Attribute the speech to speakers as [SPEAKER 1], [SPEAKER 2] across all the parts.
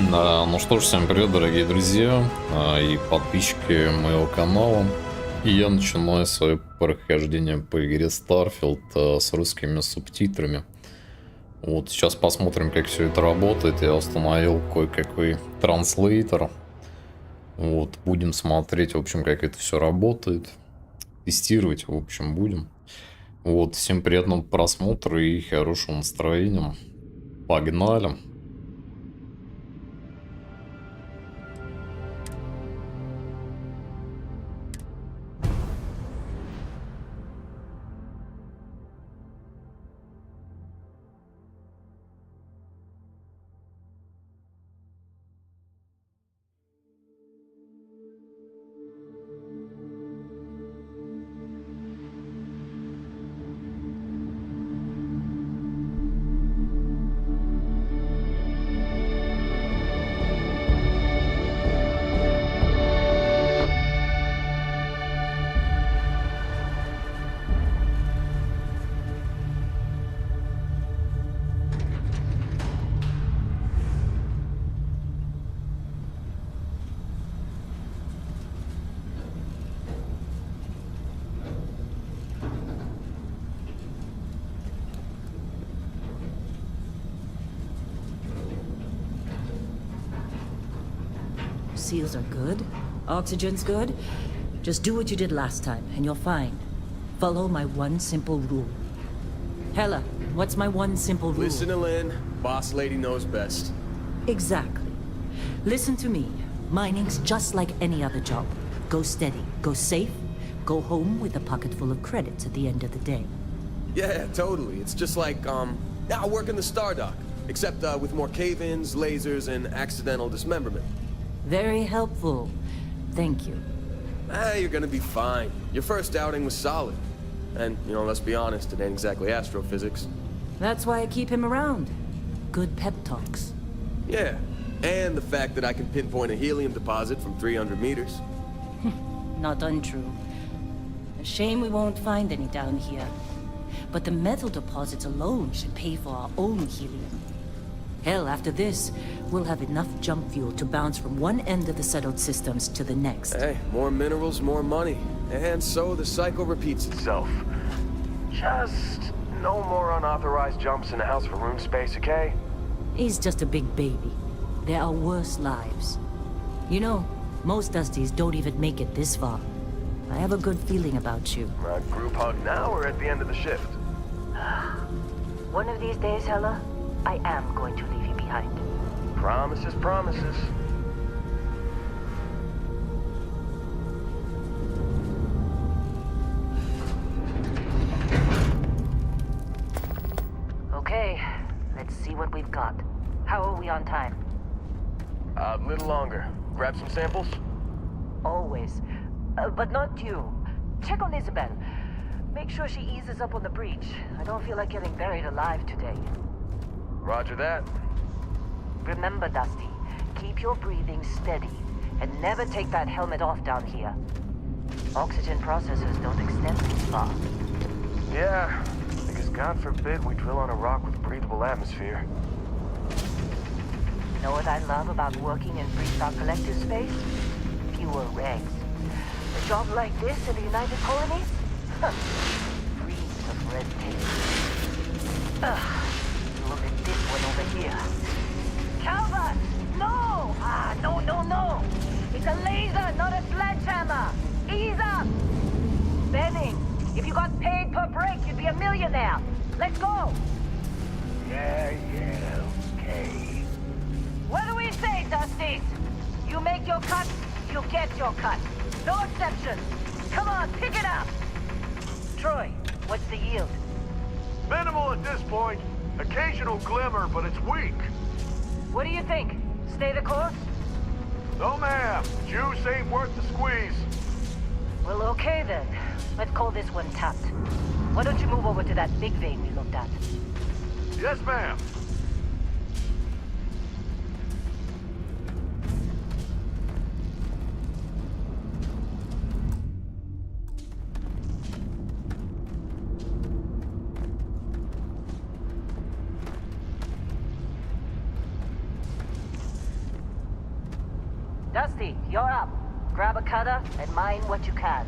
[SPEAKER 1] Ну что ж, всем привет, дорогие друзья и подписчики моего канала. И я начинаю свое прохождение по игре STARFIELD с русскими субтитрами. Вот сейчас посмотрим, как все это работает. Я установил кое-какой транслейтер. Вот, будем смотреть, в общем, как это все работает. Тестировать, в общем, будем. Вот, всем приятного просмотра и хорошего настроения. Погнали!
[SPEAKER 2] Seals are good. Oxygen's good. Just do what you did last time, and you're fine. Follow my one simple rule. Hella, what's my one simple rule?
[SPEAKER 3] Listen to Lynn. Boss lady knows best.
[SPEAKER 2] Exactly. Listen to me. Mining's just like any other job. Go steady, go safe, go home with a pocket full of credits at the end of the day.
[SPEAKER 3] Yeah, totally. It's just like, I work in the Stardock. Except with more cave-ins, lasers, and accidental dismemberment.
[SPEAKER 2] Very helpful. Thank you.
[SPEAKER 3] You're gonna be fine. Your first outing was solid. And, you know, let's be honest, it ain't exactly astrophysics.
[SPEAKER 2] That's why I keep him around. Good pep talks.
[SPEAKER 3] Yeah, and the fact that I can pinpoint a helium deposit from 300 meters.
[SPEAKER 2] Not untrue. A shame we won't find any down here. But the metal deposits alone should pay for our own helium. Hell, after this, we'll have enough jump fuel to bounce from one end of the settled systems to the next.
[SPEAKER 3] Hey, more minerals, more money. And so the cycle repeats itself. Just no more unauthorized jumps in the house for room space, okay?
[SPEAKER 2] He's just a big baby. There are worse lives. You know, most Dusties don't even make it this far. I have a good feeling about you.
[SPEAKER 3] Group hug now or at the end of the shift?
[SPEAKER 2] One of these days, Hella, I am going to leave you behind.
[SPEAKER 3] Promises, promises.
[SPEAKER 2] Okay, let's see what we've got. How are we on time?
[SPEAKER 3] A little longer. Grab some samples?
[SPEAKER 2] Always. But not you. Check on Isabel. Make sure she eases up on the breach. I don't feel like getting buried alive today.
[SPEAKER 3] Roger that.
[SPEAKER 2] Remember, Dusty, keep your breathing steady and never take that helmet off down here. Oxygen processors don't extend this far.
[SPEAKER 3] Yeah, because God forbid we drill on a rock with a breathable atmosphere.
[SPEAKER 2] You know what I love about working in Freestar Collective space? Fewer regs. A job like this in the United Colonies? Free of red tape. Look at this one over here. Calvert! No! No. It's a laser, not a sledgehammer. Ease up! Benning, if you got paid per break, you'd be a millionaire. Let's go!
[SPEAKER 4] Yeah, okay.
[SPEAKER 2] What do we say, Dusties? You make your cut, you get your cut. No exceptions. Come on, pick it up. Troy, what's the yield?
[SPEAKER 4] Minimal at this point. Occasional glimmer, but it's weak.
[SPEAKER 2] What do you think? Stay the course?
[SPEAKER 4] No, ma'am. Juice ain't worth the squeeze.
[SPEAKER 2] Well, okay then. Let's call this one tapped. Why don't you move over to that big vein we looked at?
[SPEAKER 4] Yes, ma'am.
[SPEAKER 2] Dusty, you're up. Grab a cutter and mine what you can.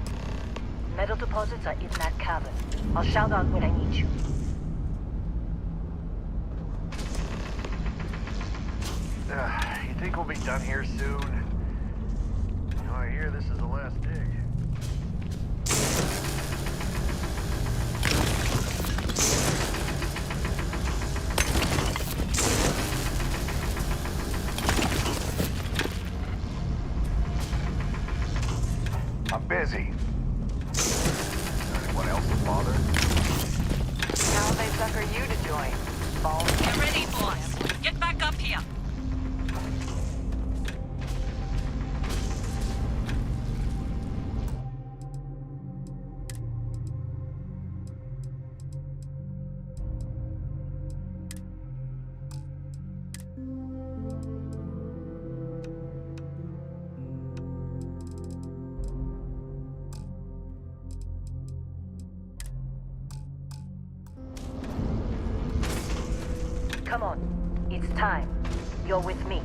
[SPEAKER 2] Metal deposits are in that cavern. I'll shout out when I need you.
[SPEAKER 4] You think we'll be done here soon? You know, I hear this is the last dig. I'm busy. Anyone else to bother?
[SPEAKER 2] Now they sucker you to join. Ball.
[SPEAKER 5] Get ready, boys. Get back up here.
[SPEAKER 2] Come on. It's time. You're with me.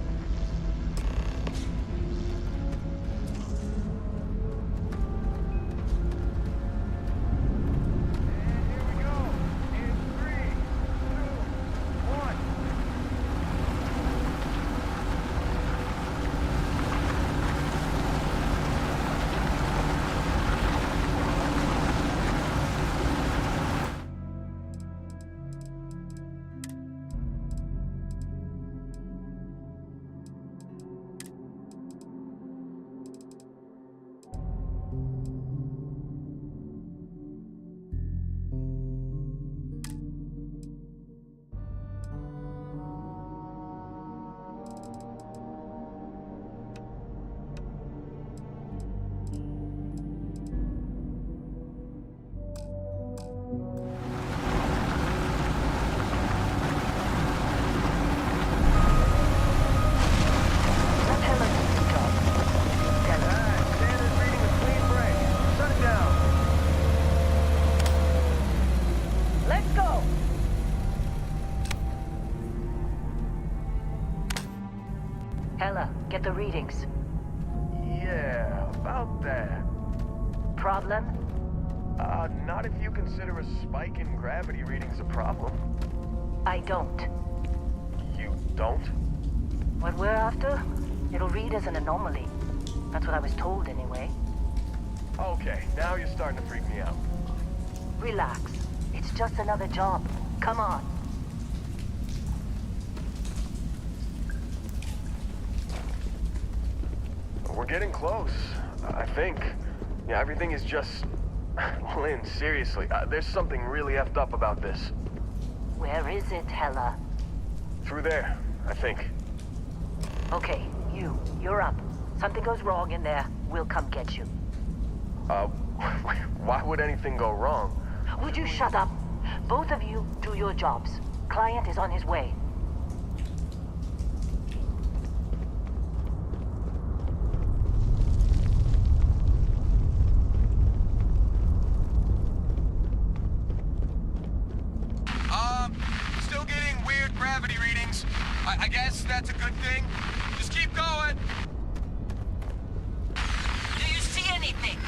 [SPEAKER 4] Here we go. In 3, 2, 1.
[SPEAKER 2] Let Helen do the job. Helen,
[SPEAKER 4] Standard reading a clean break. Shut it down.
[SPEAKER 2] let's go. Hella, get the readings.
[SPEAKER 4] Yeah, about that.
[SPEAKER 2] Problem?
[SPEAKER 4] Not if you consider a spike in gravity readings a problem.
[SPEAKER 2] I don't.
[SPEAKER 4] You don't?
[SPEAKER 2] What we're after, it'll read as an anomaly. That's what I was told anyway.
[SPEAKER 4] Okay, now you're starting to freak me out.
[SPEAKER 2] Relax. It's just another job. Come on.
[SPEAKER 4] We're getting close, I think. Yeah, everything is just... Lynn, seriously, there's something really effed up about this.
[SPEAKER 2] Where is it, Hella?
[SPEAKER 4] Through there, I think.
[SPEAKER 2] Okay, you're up. Something goes wrong in there, we'll come get you.
[SPEAKER 4] Why would anything go wrong?
[SPEAKER 2] Would you shut up? Both of you do your jobs. Client is on his way.
[SPEAKER 3] Still getting weird gravity readings. I guess that's a good thing. Just keep going.
[SPEAKER 5] Do you see anything?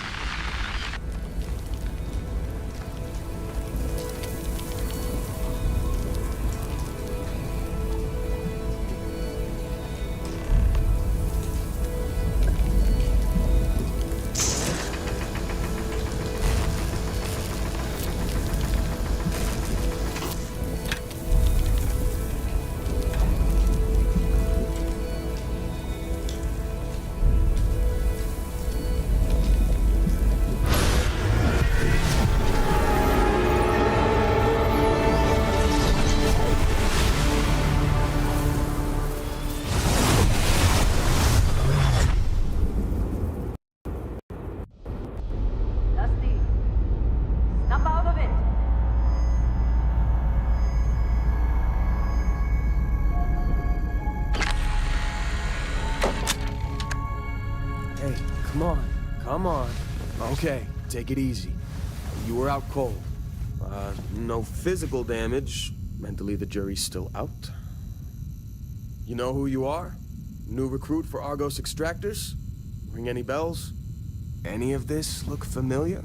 [SPEAKER 2] Dusty, snap out of it.
[SPEAKER 3] Hey, come on. Okay, take it easy. You were out cold. No physical damage. Mentally, the jury's still out. You know who you are? New recruit for Argos extractors? Ring any bells? Any of this look familiar?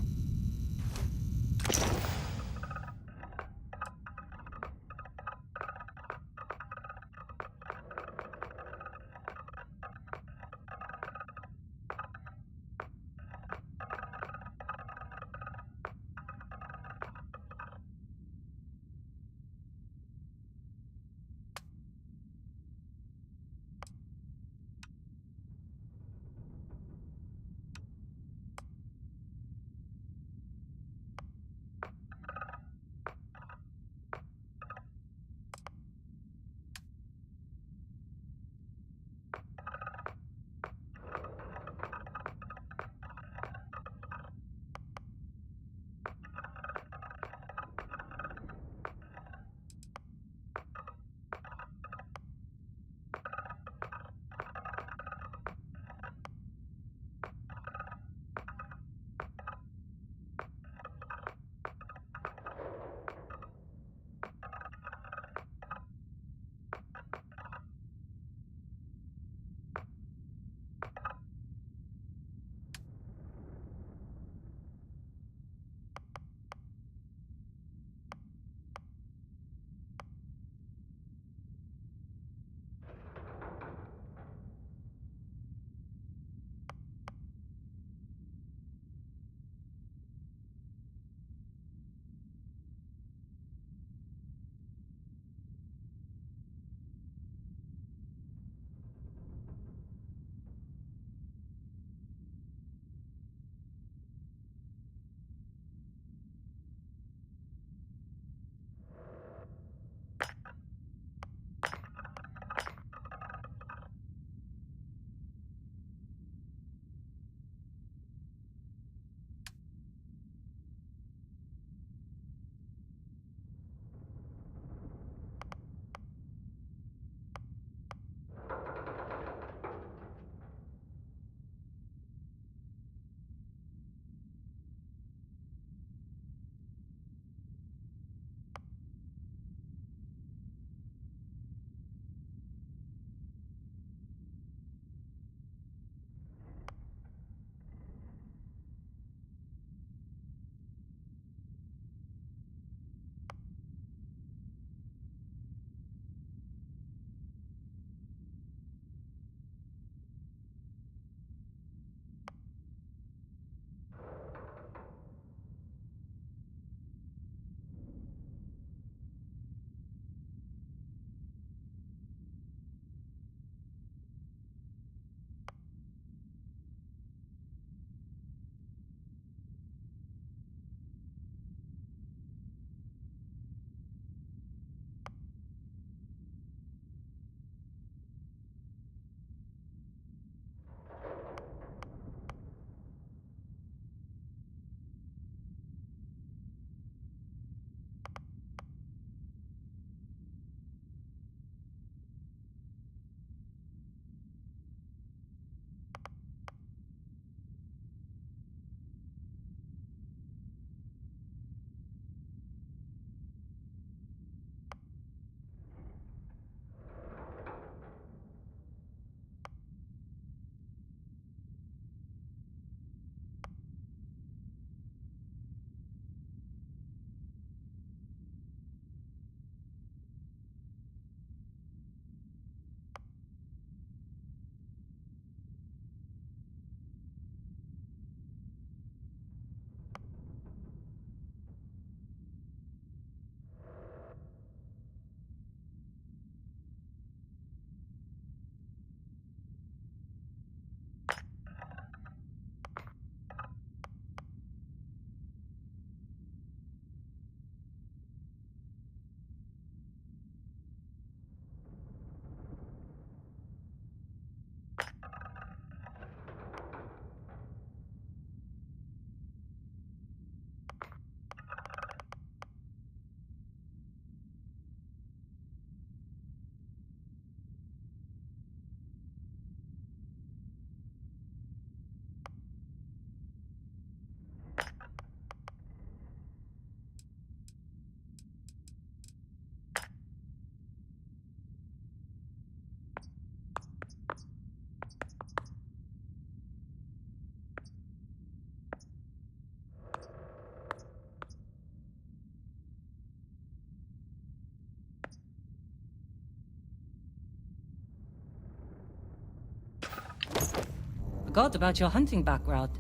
[SPEAKER 6] Forgot about your hunting background.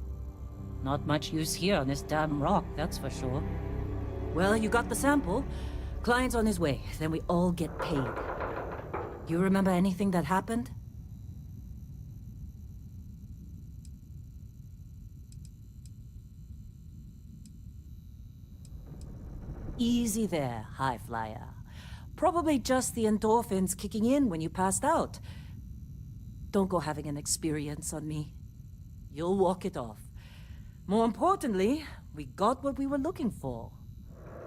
[SPEAKER 6] Not much use here on this damn rock, that's for sure. Well, you got the sample. Client's on his way, then we all get paid. You remember anything that happened? Easy there, high flyer. Probably just the endorphins kicking in when you passed out. Don't go having an experience on me. You'll walk it off. More importantly, we got what we were looking for.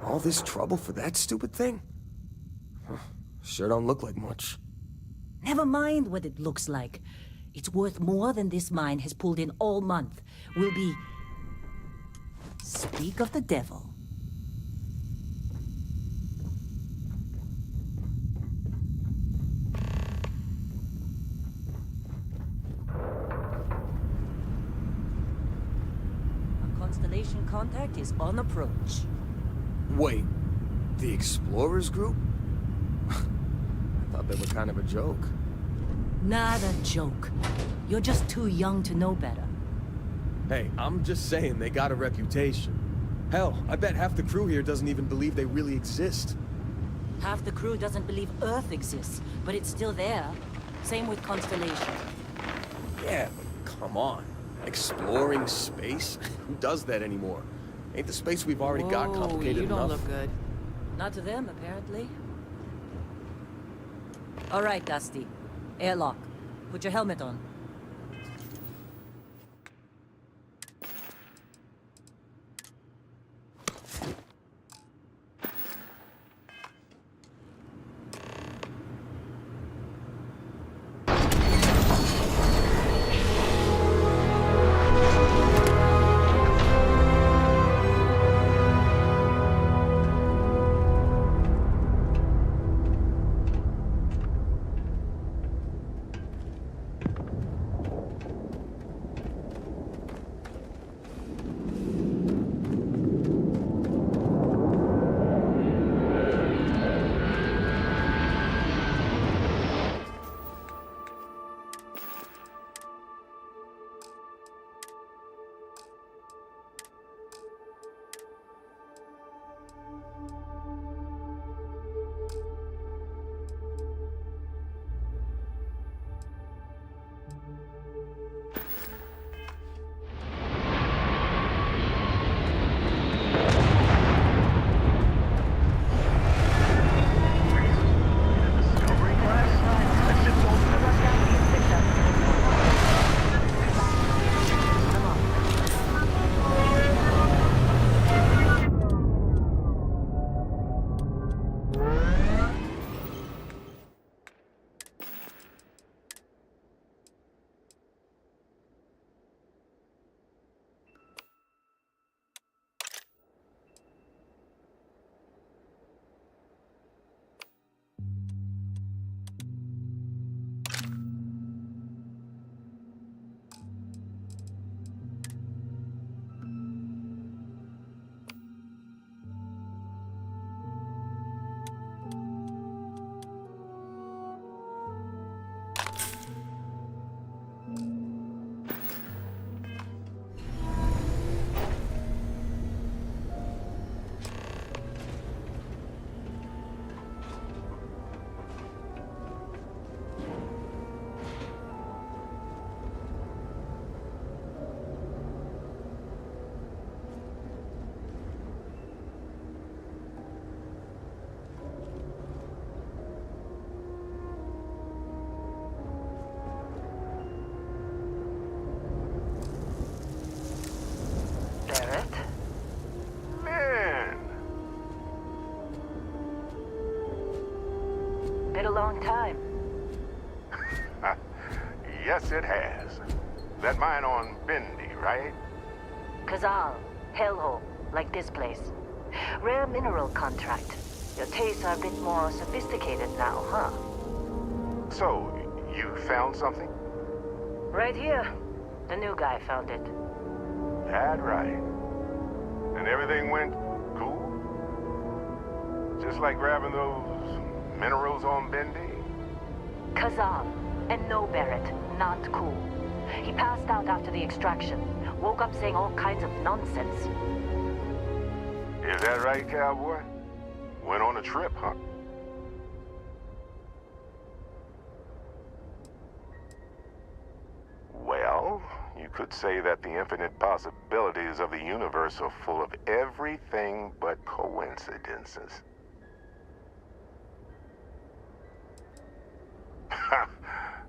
[SPEAKER 3] All this trouble for that stupid thing? Sure don't look like much.
[SPEAKER 6] Never mind what it looks like. It's worth more than this mine has pulled in all month. Will be... Speak of the devil. Our constellation contact is on approach.
[SPEAKER 3] Wait, the Explorers group? I thought they were kind of a joke.
[SPEAKER 6] Not a joke. You're just too young to know better.
[SPEAKER 3] Hey, I'm just saying they got a reputation. Hell, I bet half the crew here doesn't even believe they really exist.
[SPEAKER 6] Half the crew doesn't believe Earth exists, but it's still there. Same with Constellation.
[SPEAKER 3] Yeah, but come on. Exploring space? Who does that anymore? Ain't the space we've already got complicated enough?
[SPEAKER 6] look good. Not to them, apparently. All right, Dusty. Airlock. Put your helmet on.
[SPEAKER 2] Been a long time.
[SPEAKER 7] Yes, it has. That mine on Bendy, right?
[SPEAKER 2] Kazal, hellhole, like this place. Rare mineral contract. Your tastes are a bit more sophisticated now, huh?
[SPEAKER 7] So, you found something?
[SPEAKER 2] Right here. The new guy found it.
[SPEAKER 7] That right. And everything went cool? Just like grabbing those minerals on Bendy?
[SPEAKER 2] Kazal, and no Barrett, not cool. He passed out after the extraction. Woke up saying all kinds of nonsense.
[SPEAKER 7] Is that right, cowboy? Went on a trip, huh? Well, you could say that the infinite possibilities of the universe are full of everything but coincidences.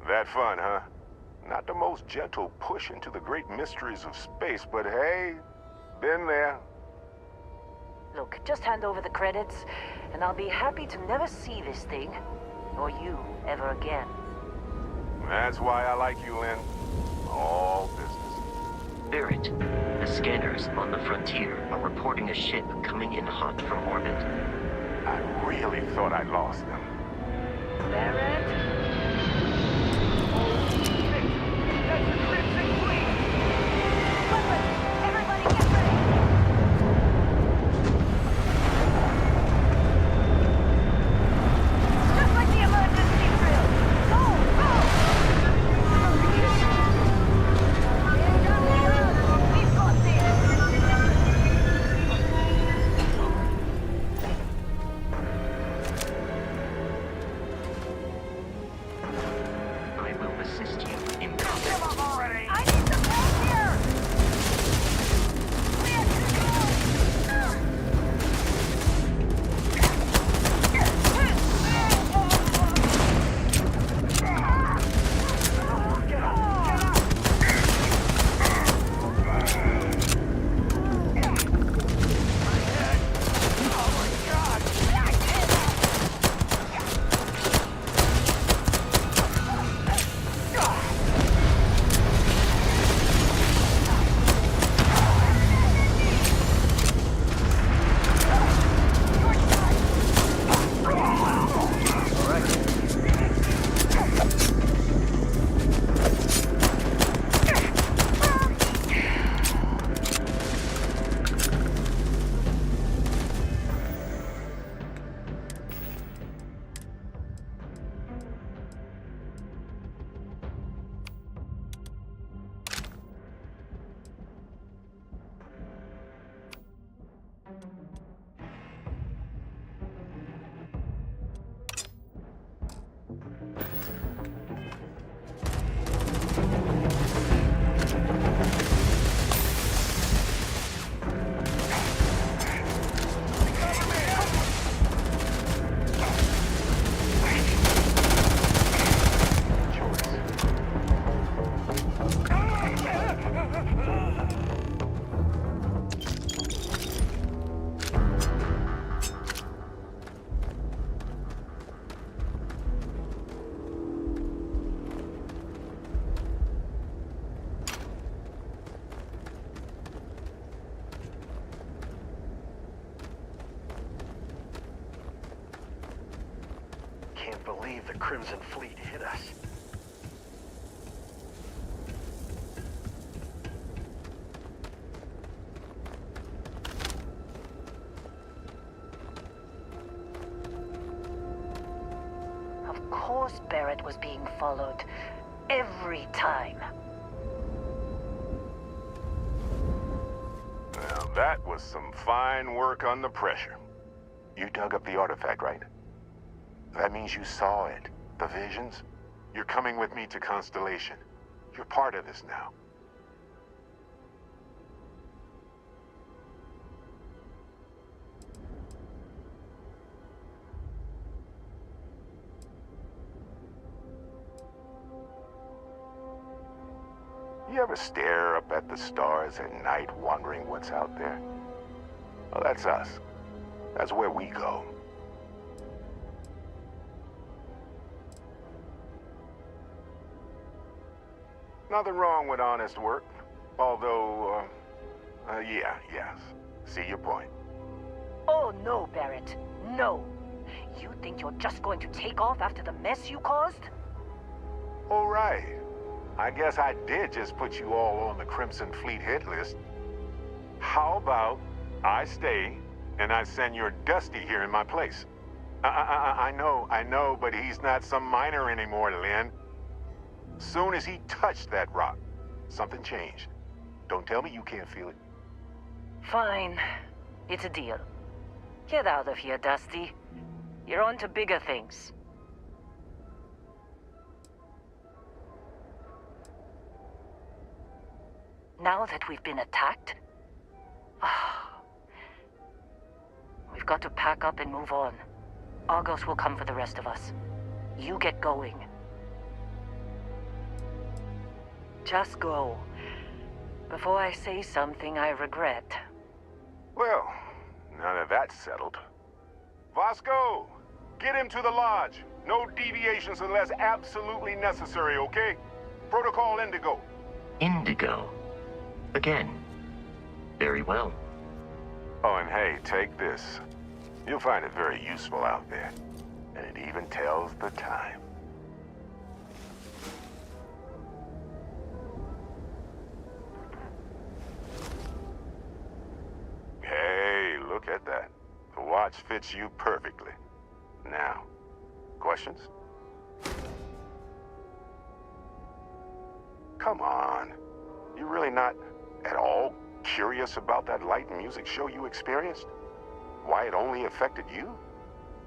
[SPEAKER 7] That fun, huh? Not the most gentle push into the great mysteries of space, but hey, been there.
[SPEAKER 2] Look, just hand over the credits, and I'll be happy to never see this thing, or you, ever again.
[SPEAKER 7] That's why I like you, Lynn. All business.
[SPEAKER 8] Barrett, the scanners on the frontier are reporting a ship coming in hot from orbit.
[SPEAKER 7] I really thought I lost them.
[SPEAKER 2] Barrett?
[SPEAKER 4] Believe the Crimson Fleet hit us.
[SPEAKER 2] Of course Barrett was being followed. Every time.
[SPEAKER 7] Well, that was some fine work under pressure. You dug up the artifact, right? That means you saw it. The visions? You're coming with me to Constellation. You're part of this now. You ever stare up at the stars at night wondering what's out there? Well, that's us. That's where we go. Nothing wrong with honest work, although, yes. See your point.
[SPEAKER 2] Oh no, Barrett. No. You think you're just going to take off after the mess you caused?
[SPEAKER 7] All right. I guess I did just put you all on the Crimson Fleet hit list. How about I stay and I send your Dusty here in my place? I know, but he's not some minor anymore, Lynn. Soon as he touched that rock, something changed. Don't tell me you can't feel it.
[SPEAKER 2] Fine. It's a deal. Get out of here, Dusty. You're on to bigger things. Now that we've been attacked, we've got to pack up and move on. Argos will come for the rest of us. You get going. Just go. Before I say something I regret.
[SPEAKER 7] Well, now that that's settled. Vasco, get him to the lodge. No deviations unless absolutely necessary, okay? Protocol Indigo.
[SPEAKER 8] Indigo. Again. Very well.
[SPEAKER 7] Oh, and hey, take this. You'll find it very useful out there. And it even tells the time. Hey, look at that. The watch fits you perfectly. Now, questions? Come on. You really not at all curious about that light and music show you experienced? Why it only affected you?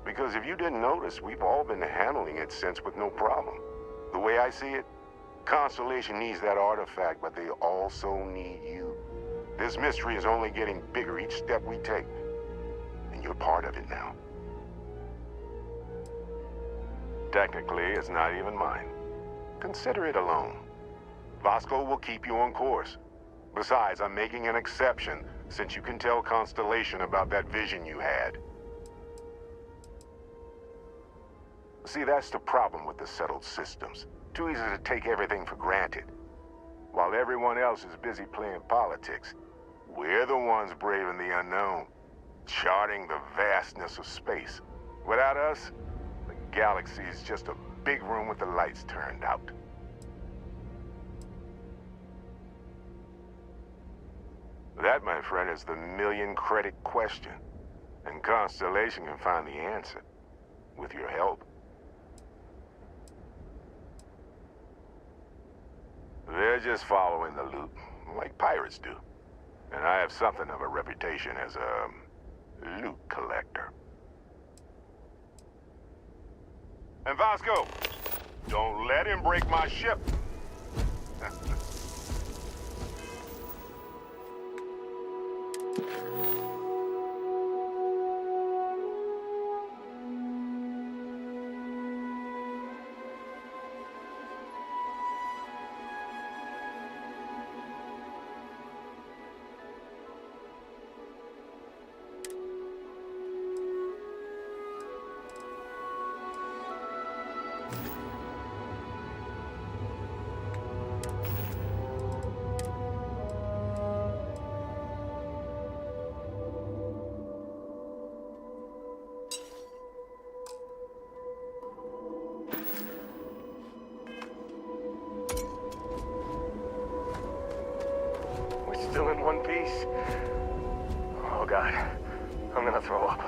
[SPEAKER 7] Because if you didn't notice, we've all been handling it since with no problem. The way I see it, Constellation needs that artifact, but they also need you. This mystery is only getting bigger each step we take. And you're part of it now. Technically, it's not even mine. Consider it alone. Vasco will keep you on course. Besides, I'm making an exception, since you can tell Constellation about that vision you had. See, that's the problem with the settled systems. Too easy to take everything for granted. While everyone else is busy playing politics, we're the ones braving the unknown, charting the vastness of space. Without us, the galaxy is just a big room with the lights turned out. That, my friend, is the million-credit question. And Constellation can find the answer, with your help. They're just following the loot, like pirates do. And I have something of a reputation as a loot collector. And Vasco, don't let him break my ship.
[SPEAKER 4] Still in one piece? Oh God, I'm gonna throw up.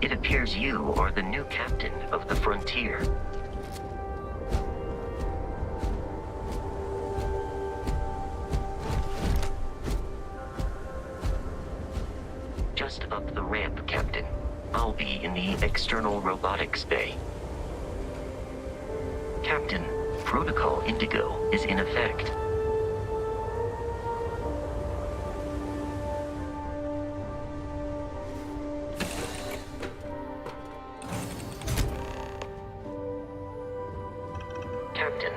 [SPEAKER 8] It appears you are the new captain of the frontier. Just up the ramp, Captain. I'll be in the external robotics bay. Captain, Protocol Indigo is in effect. Captain,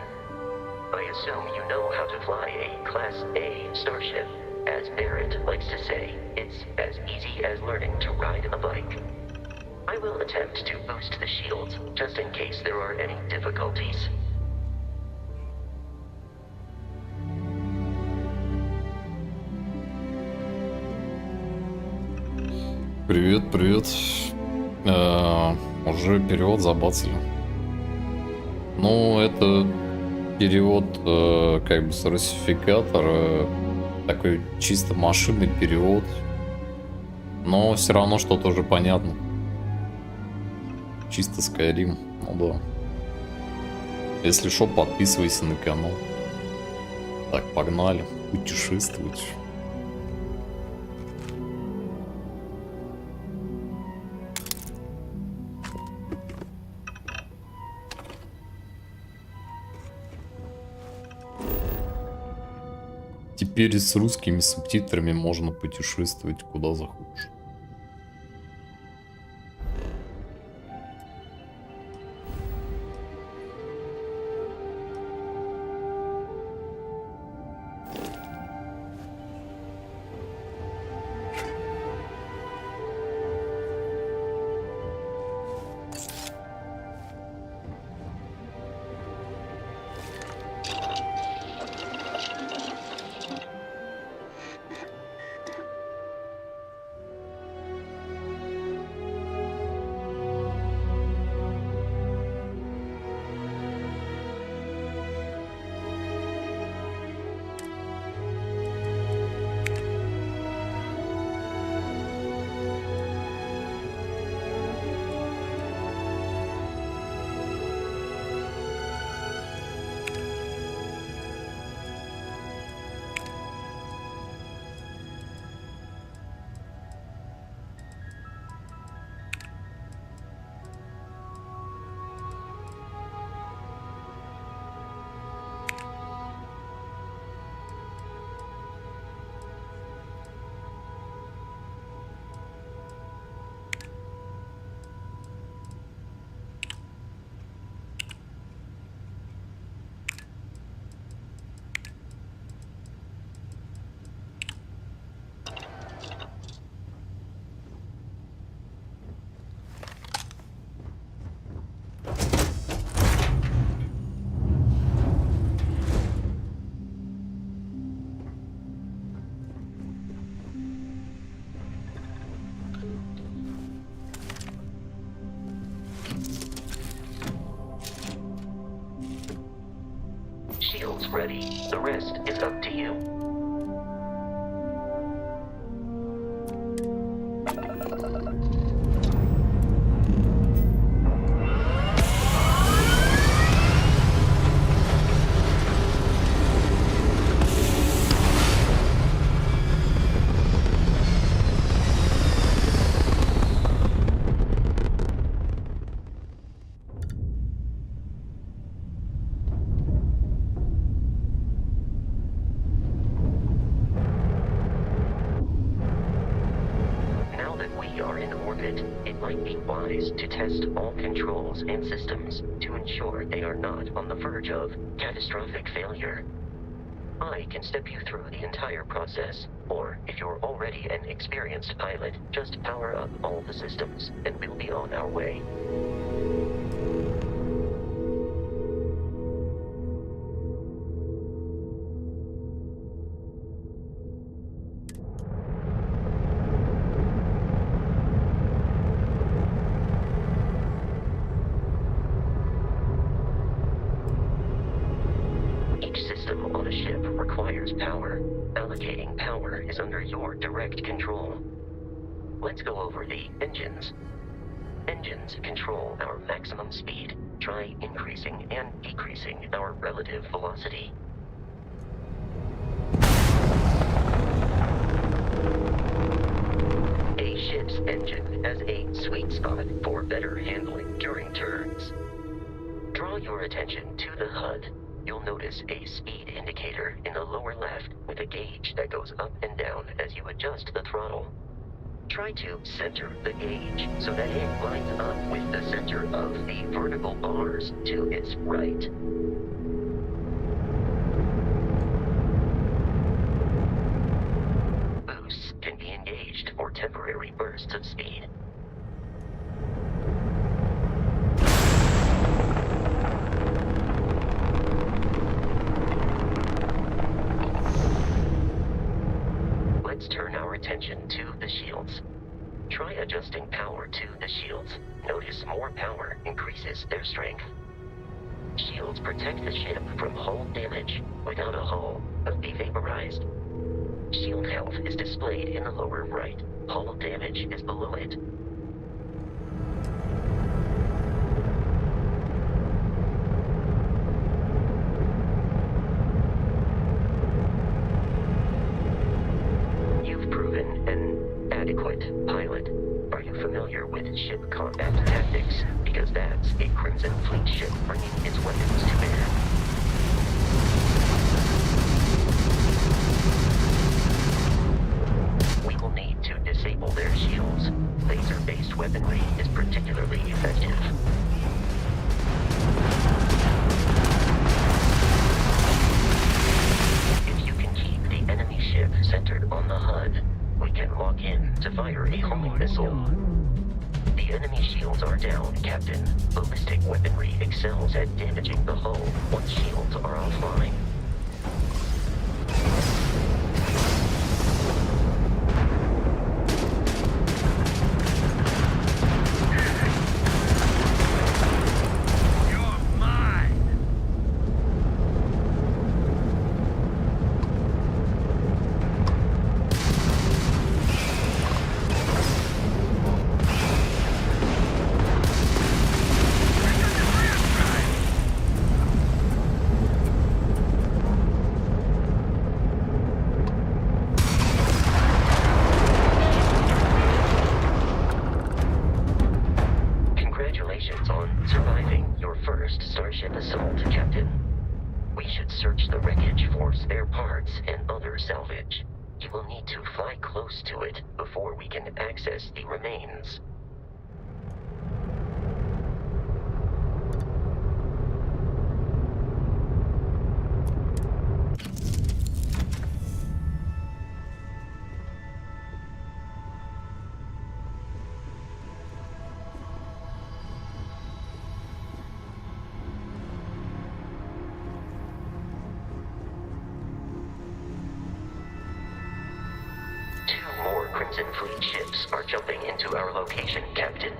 [SPEAKER 8] I assume you know how to fly a Class A starship. As Barrett likes to say, it's as easy as learning to ride a bike. I will attempt to boost the shields, just in case there are any difficulties.
[SPEAKER 1] Привет, привет. Уже перевод забацали. Ну, это перевод как бы с русификатора. Такой чисто машинный перевод. Но все равно что-то уже понятно. Чисто Skyrim, ну да. Если что, подписывайся на канал. Так, погнали путешествовать. Теперь с русскими субтитрами можно путешествовать куда захочешь.
[SPEAKER 8] Shield's ready. The rest is up to you. It might be wise to test all controls and systems to ensure they are not on the verge of catastrophic failure. I can step you through the entire process, or if you're already an experienced pilot, just power up all the systems and we'll be on our way. Power. Allocating power is under your direct control. Let's go over the engines. Engines control our maximum speed. Try increasing and decreasing our relative velocity. A ship's engine has a sweet spot for better handling during turns. Draw your attention to the HUD. You'll notice a speed indicator in the lower left with a gauge that goes up and down as you adjust the throttle. Try to center the gauge so that it lines up with the center of the vertical bars to its right. Boosts can be engaged for temporary bursts of speed. Let's turn our attention to the shields. Try adjusting power to the shields. Notice more power increases their strength. Shields protect the ship from hull damage. Without a hull, be vaporized. Shield health is displayed in the lower right. Hull damage is below it. You've proven an adequate pilot. Are you familiar with ship combat tactics? Because that's a Crimson Fleet ship bringing its weapons to bear. We will need to disable their shields. Laser-based weaponry is particularly effective. If you can keep the enemy ship centered on the HUD, we can lock in to fire a homing missile. The enemy shields are down, Captain. Ballistic weaponry excels at damaging the hull once shields are offline. Congratulations on surviving your first Starship assault, Captain. We should search the wreckage for spare parts and other salvage. You will need to fly close to it before we can access the remains. Two more Crimson Fleet ships are jumping into our location, Captain.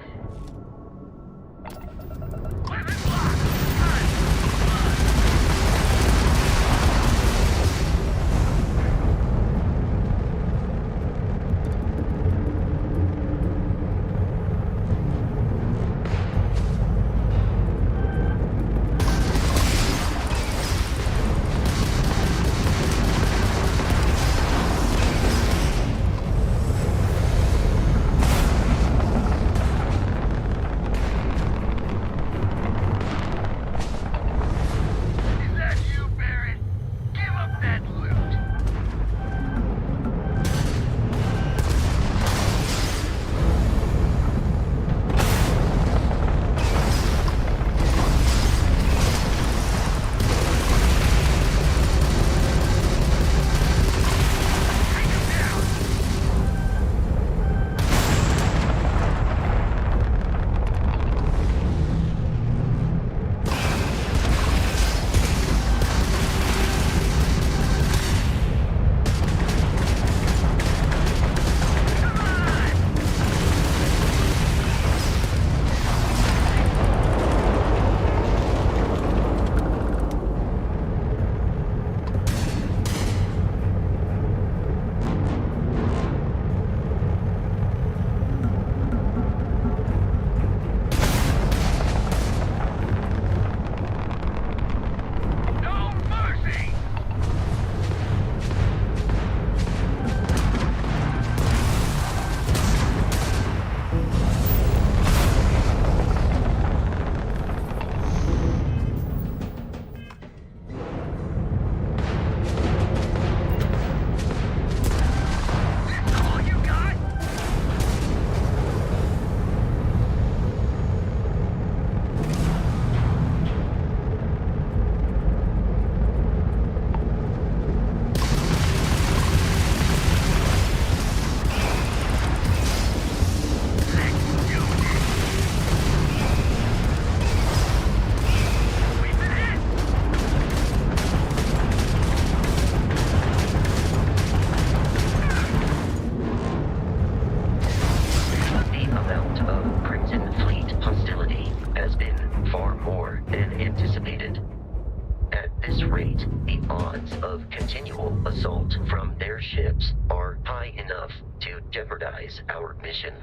[SPEAKER 8] jeopardize our mission.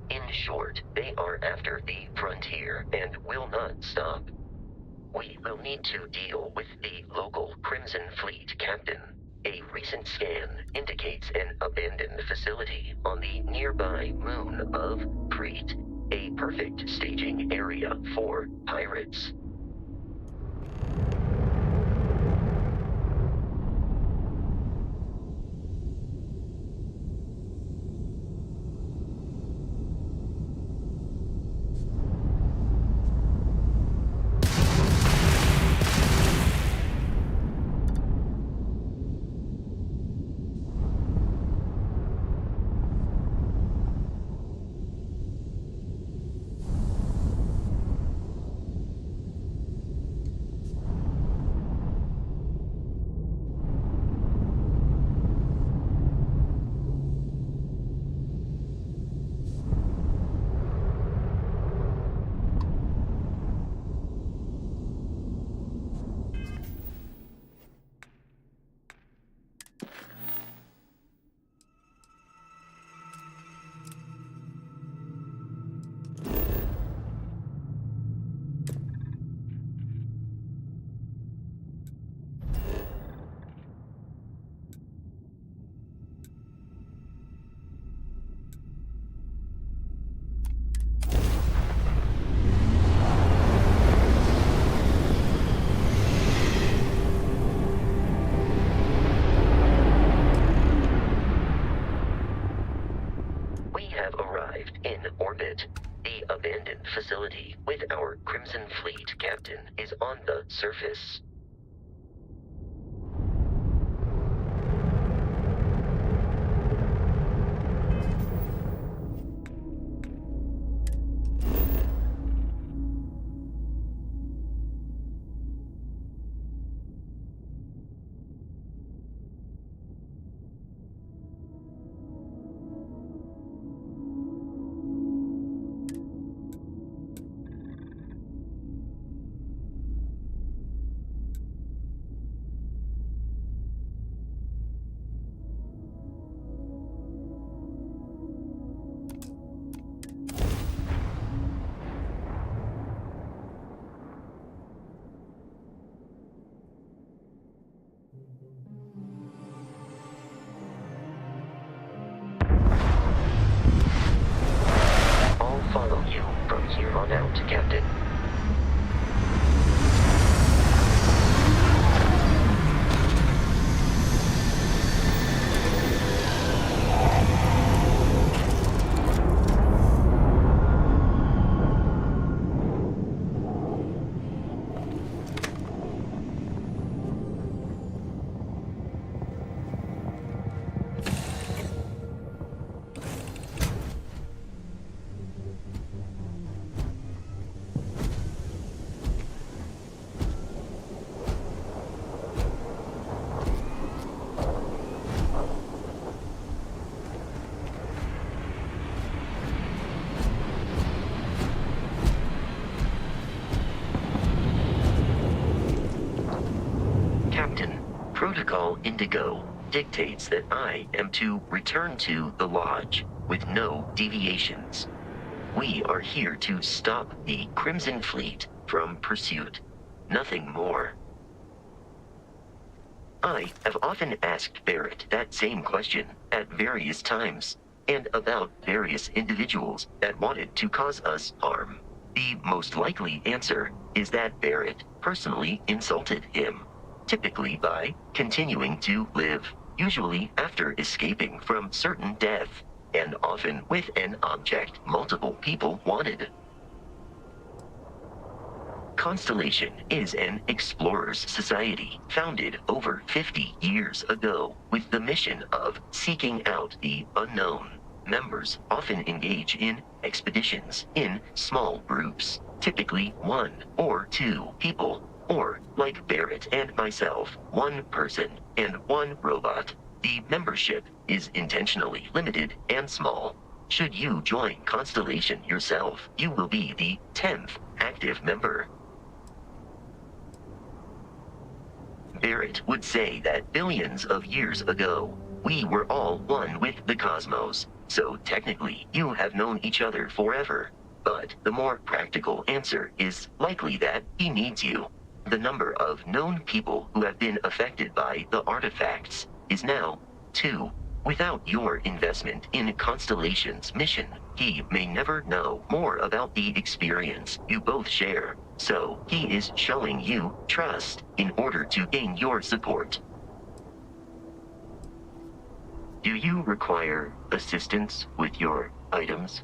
[SPEAKER 8] In short, they are after the frontier and will not stop. We will need to deal with the local Crimson Fleet captain. A recent scan indicates an abandoned facility on the nearby moon of Crete, a perfect staging area for pirates. The abandoned facility with our Crimson Fleet captain is on the surface. Follow you from here on out, Captain. Protocol Indigo dictates that I am to return to the lodge with no deviations. We are here to stop the Crimson Fleet from pursuit, nothing more. I have often asked Barrett that same question at various times, and about various individuals that wanted to cause us harm. The most likely answer is that Barrett personally insulted him, typically by continuing to live, usually after escaping from certain death, and often with an object multiple people wanted. Constellation is an explorers society founded over 50 years ago with the mission of seeking out the unknown. Members often engage in expeditions in small groups, typically 1 or 2 people, or, like Barrett and myself, 1 person and 1 robot. The membership is intentionally limited and small. Should you join Constellation yourself, you will be the 10th active member. Barrett would say that billions of years ago, we were all one with the cosmos. So technically, you have known each other forever. But the more practical answer is likely that he needs you. The number of known people who have been affected by the artifacts is now 2. Without your investment in Constellation's mission, he may never know more about the experience you both share. So he is showing you trust in order to gain your support. Do you require assistance with your items?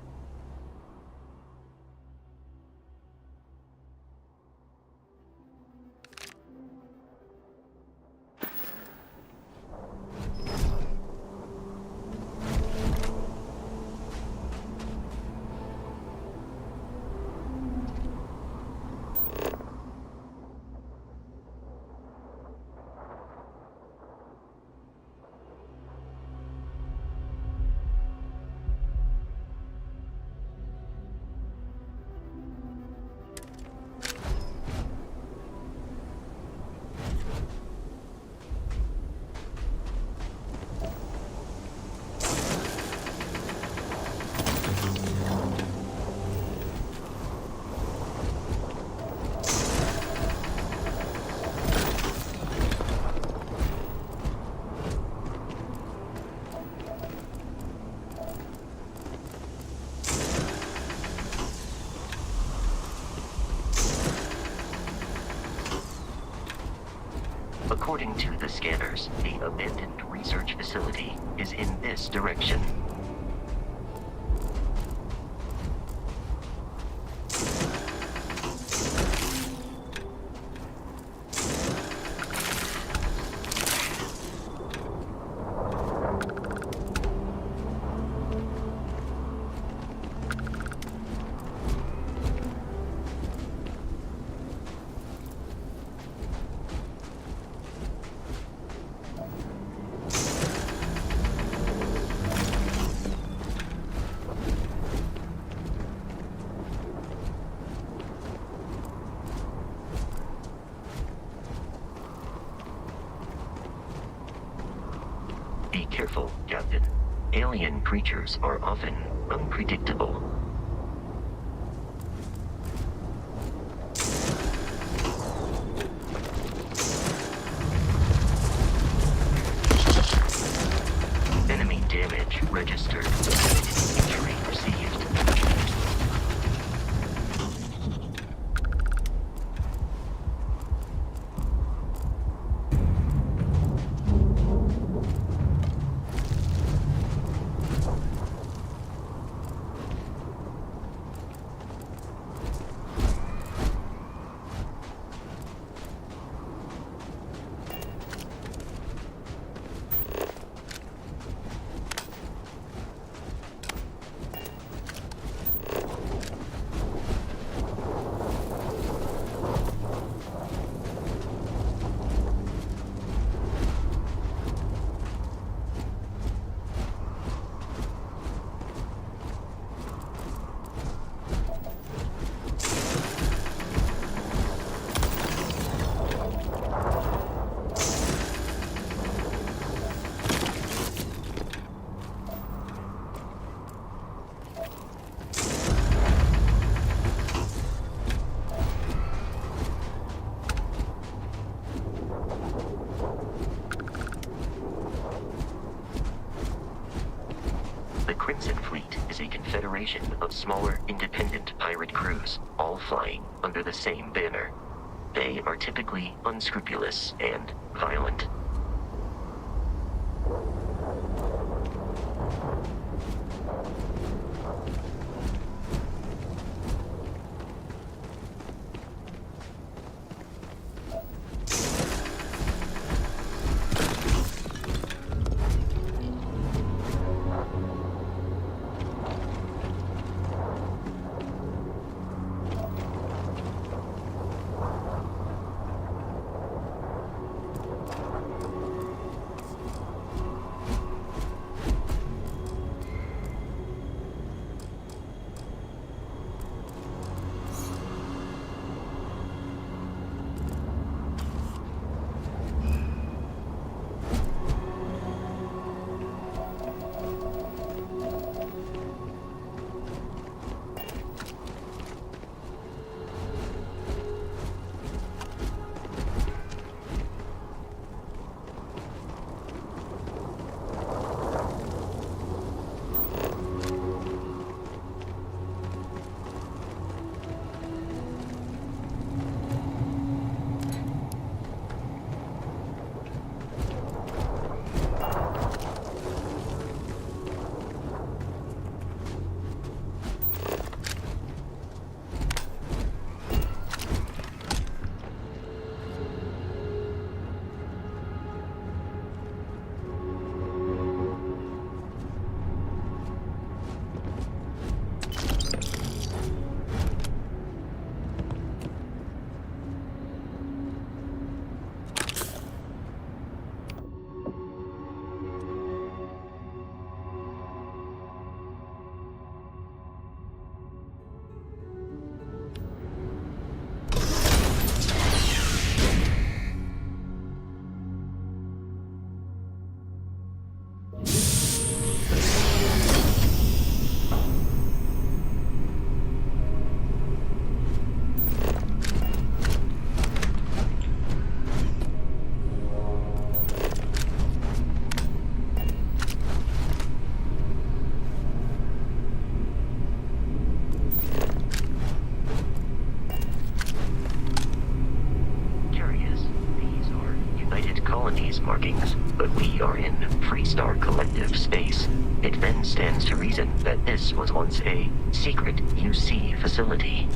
[SPEAKER 8] According to the scanners, the abandoned research facility is in this direction. Be careful, Captain. Alien creatures are often unpredictable. Enemy damage registered. Injury received. The Crimson Fleet is a confederation of smaller, independent pirate crews, all flying under the same banner. They are typically unscrupulous and violent. It then stands to reason that this was once a secret UC facility.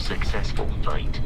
[SPEAKER 8] Successful fight.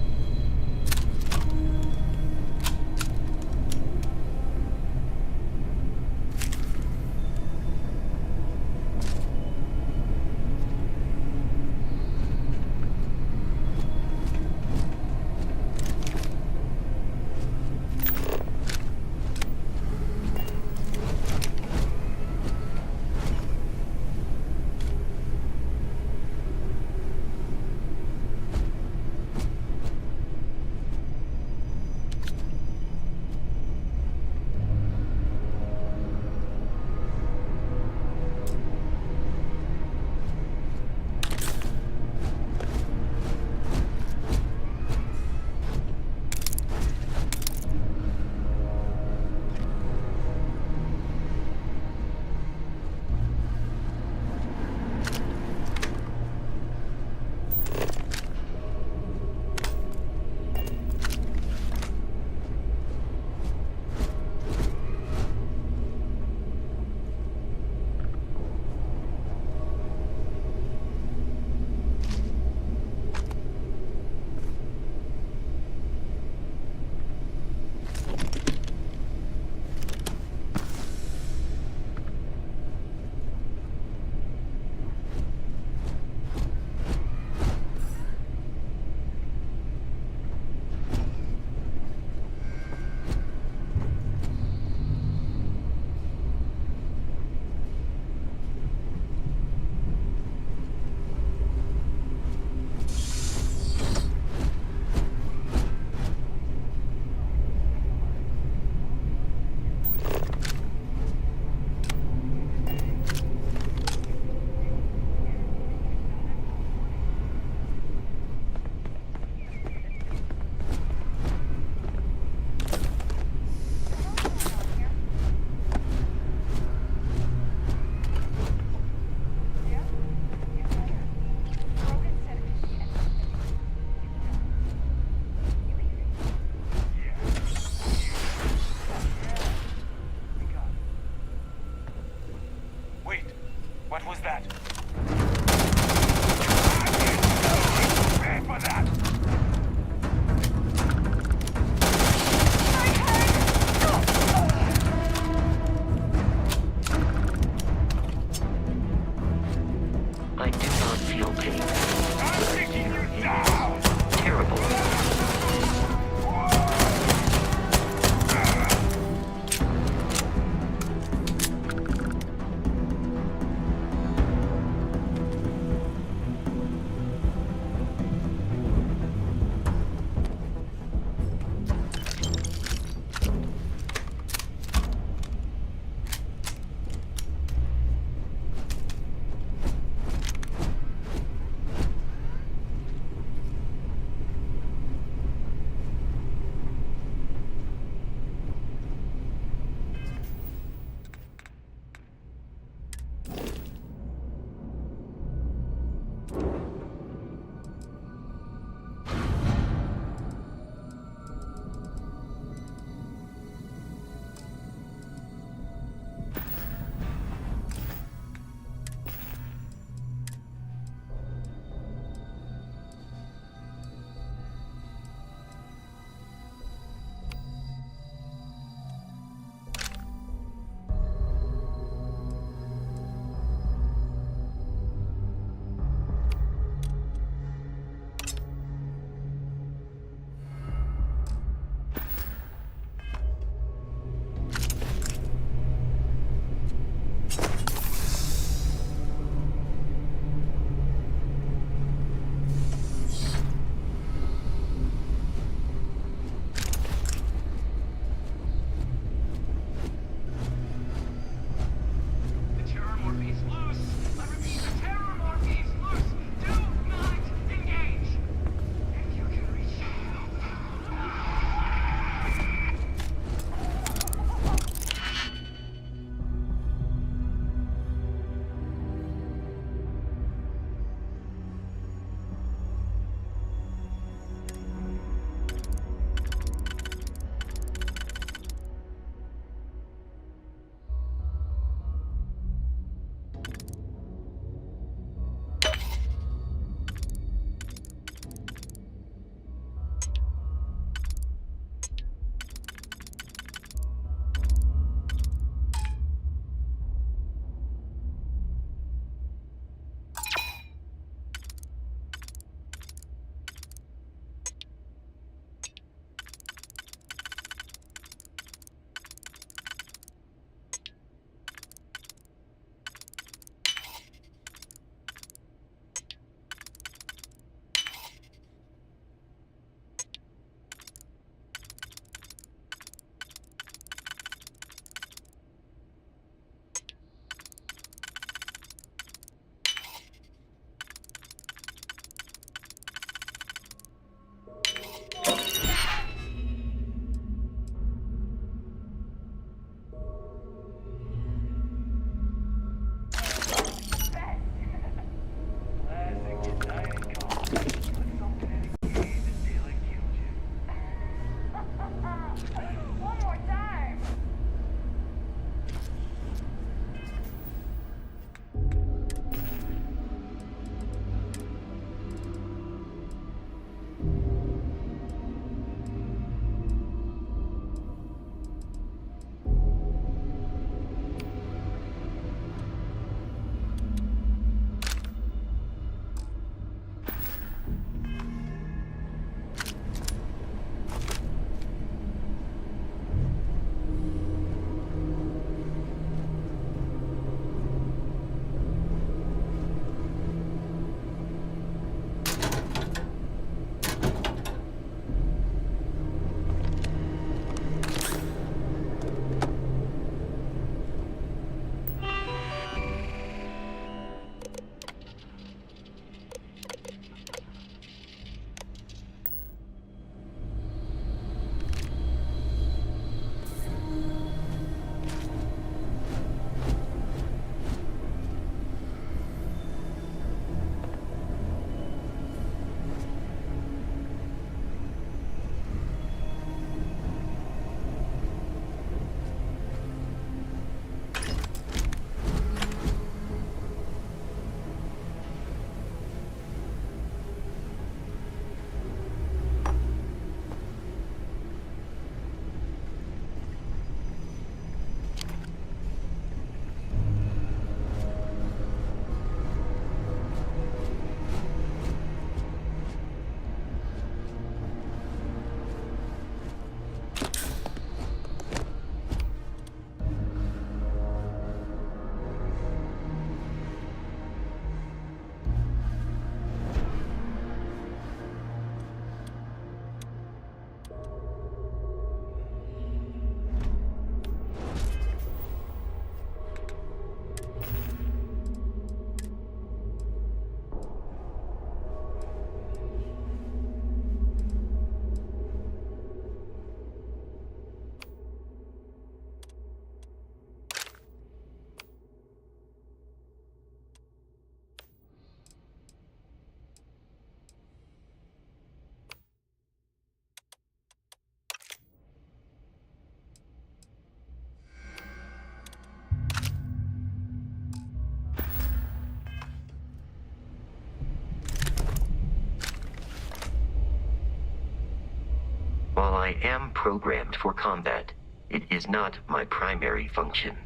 [SPEAKER 8] While I am programmed for combat, it is not my primary function.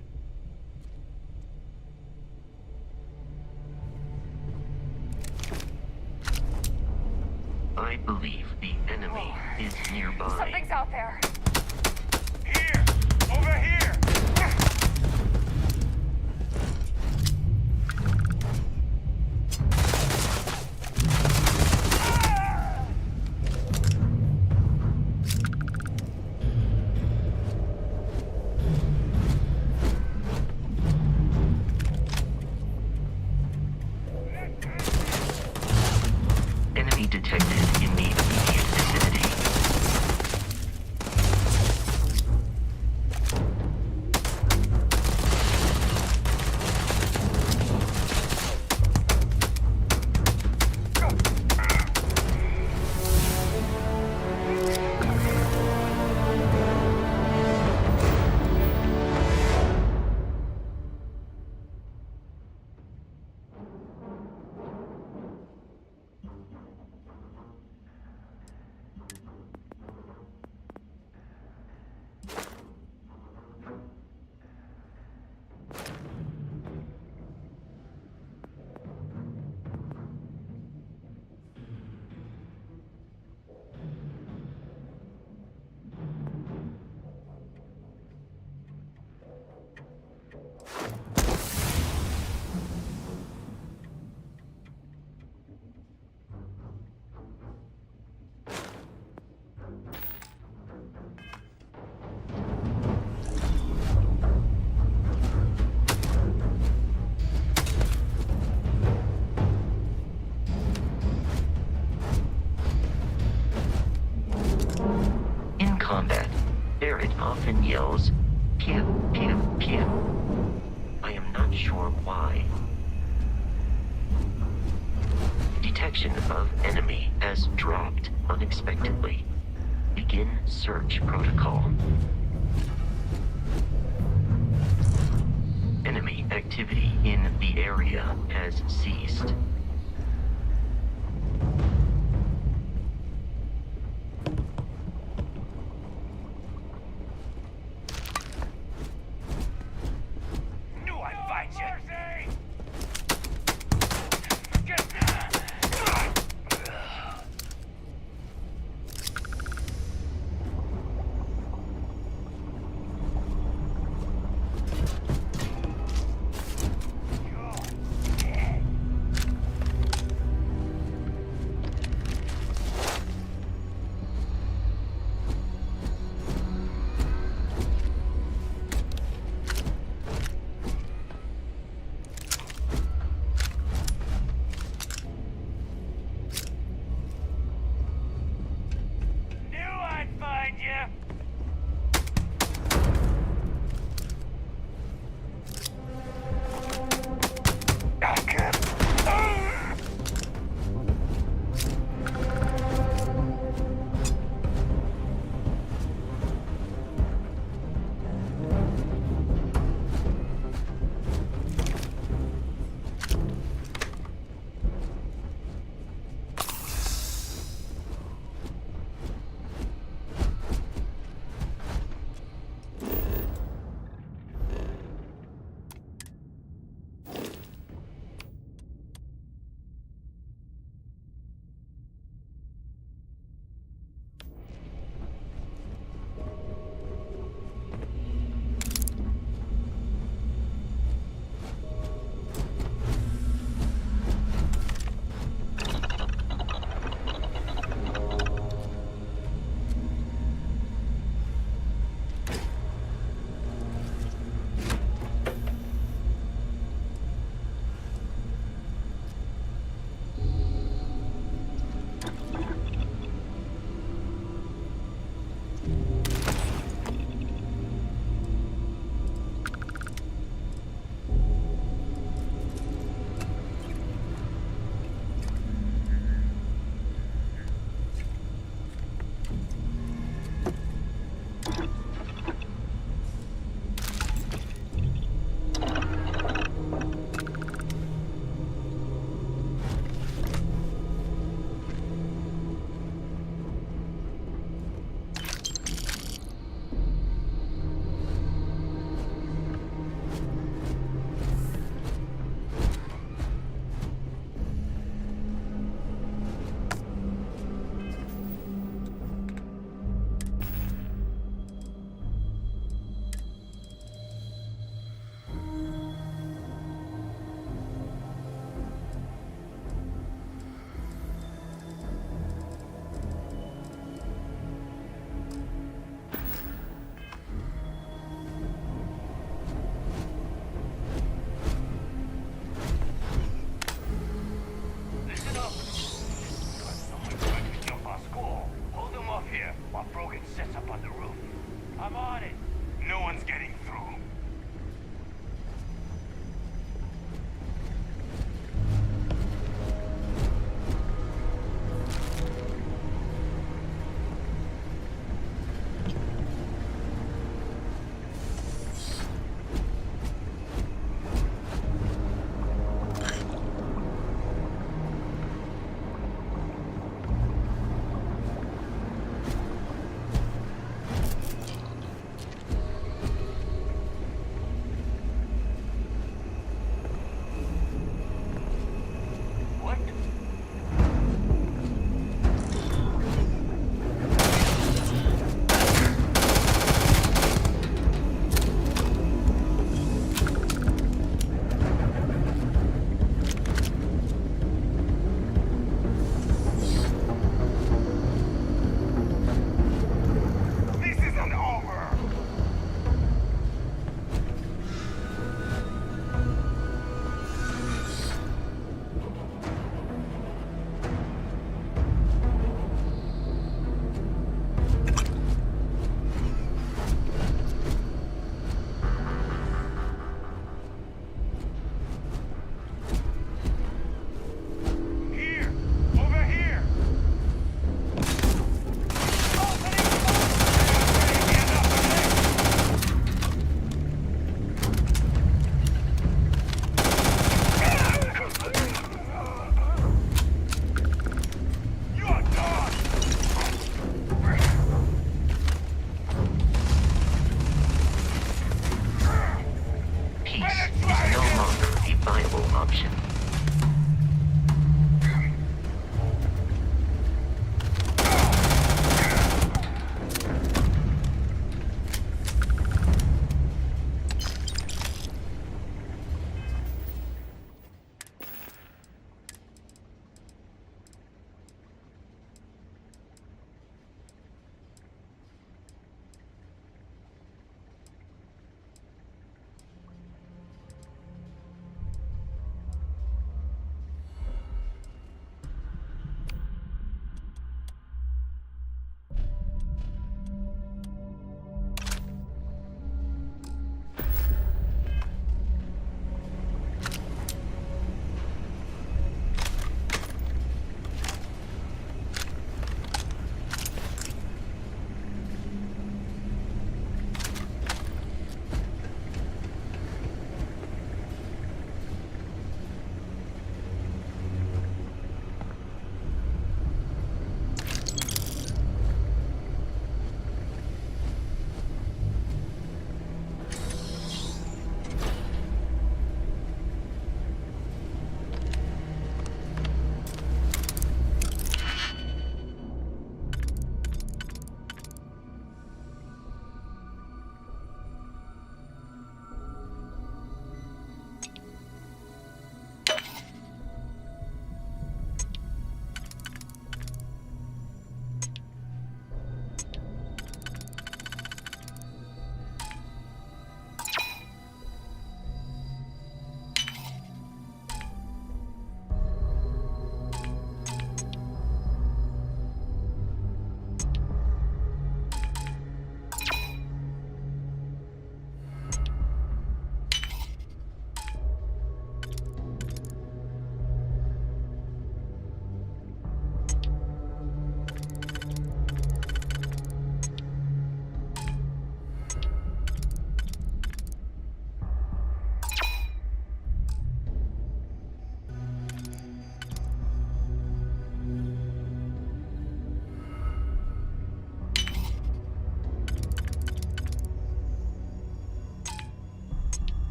[SPEAKER 8] I believe the enemy is nearby.
[SPEAKER 2] Something's out there.
[SPEAKER 4] Here! Over here!
[SPEAKER 8] Enemy detected in the immediate vicinity. In combat, Barrett often yells, pew, pew, pew. I am not sure why. Detection of enemy has dropped unexpectedly. Begin search protocol. Enemy activity in the area has ceased.
[SPEAKER 4] Knew I'd find you!
[SPEAKER 7] I'm on it. No one's getting through.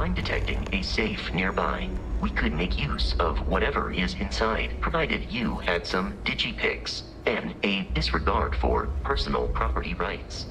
[SPEAKER 8] I'm detecting a safe nearby. We could make use of whatever is inside, provided you had some digipics and a disregard for personal property rights.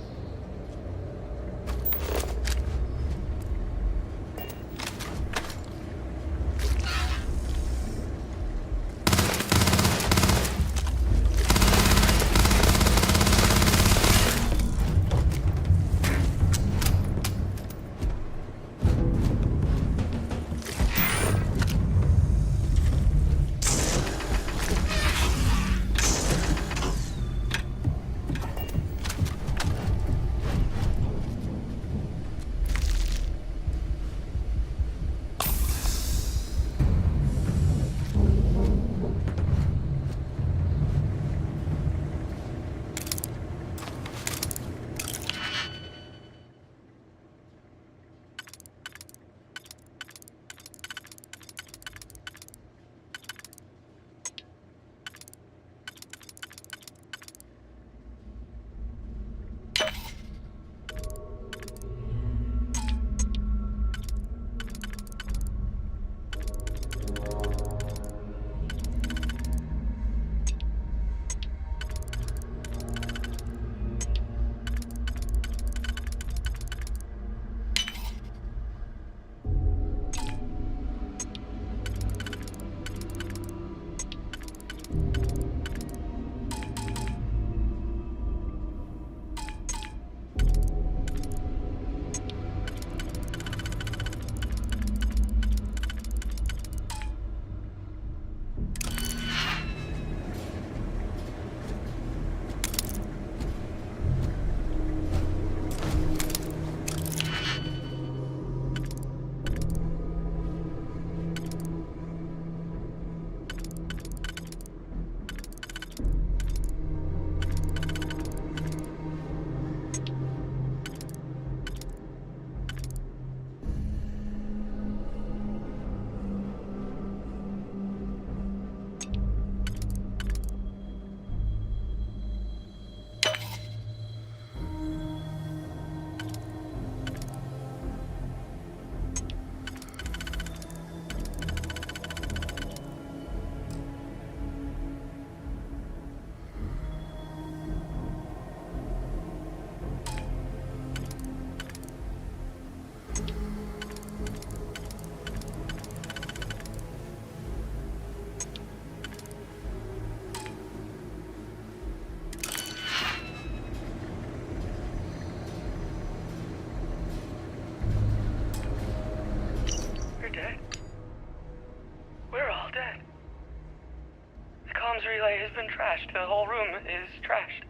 [SPEAKER 9] relay has been trashed. The whole room is trashed.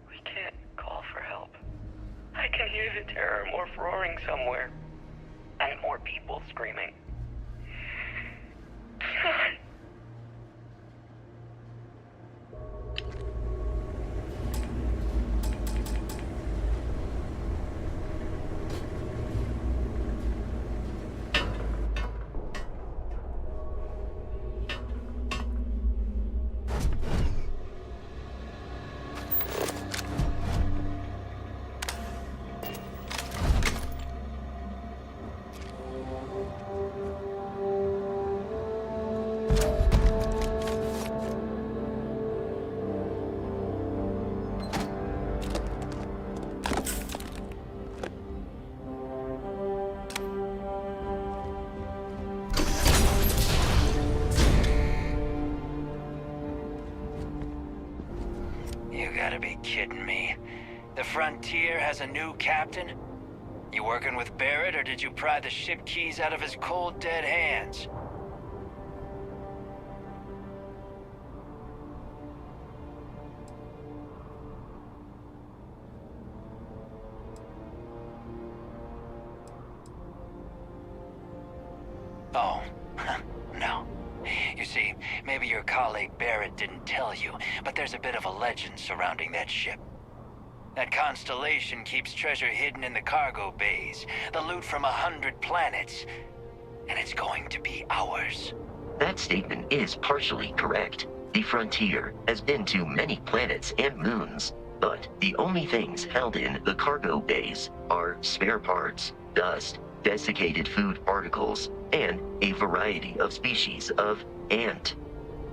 [SPEAKER 9] We can't call for help. I can hear the terror morph roaring somewhere. And more people screaming. God.
[SPEAKER 10] You gotta be kidding me. The Frontier has a new captain? You working with Barrett, or did you pry the ship keys out of his cold, dead hands? Oh, no. You see, maybe your colleague Barrett didn't tell you, but there's a bit of a legend surrounding that ship. That constellation keeps treasure hidden in the cargo bays, the loot from 100 planets, and it's going to be ours.
[SPEAKER 8] That statement is partially correct. The Frontier has been to many planets and moons, but the only things held in the cargo bays are spare parts, dust, desiccated food particles, and a variety of species of ant.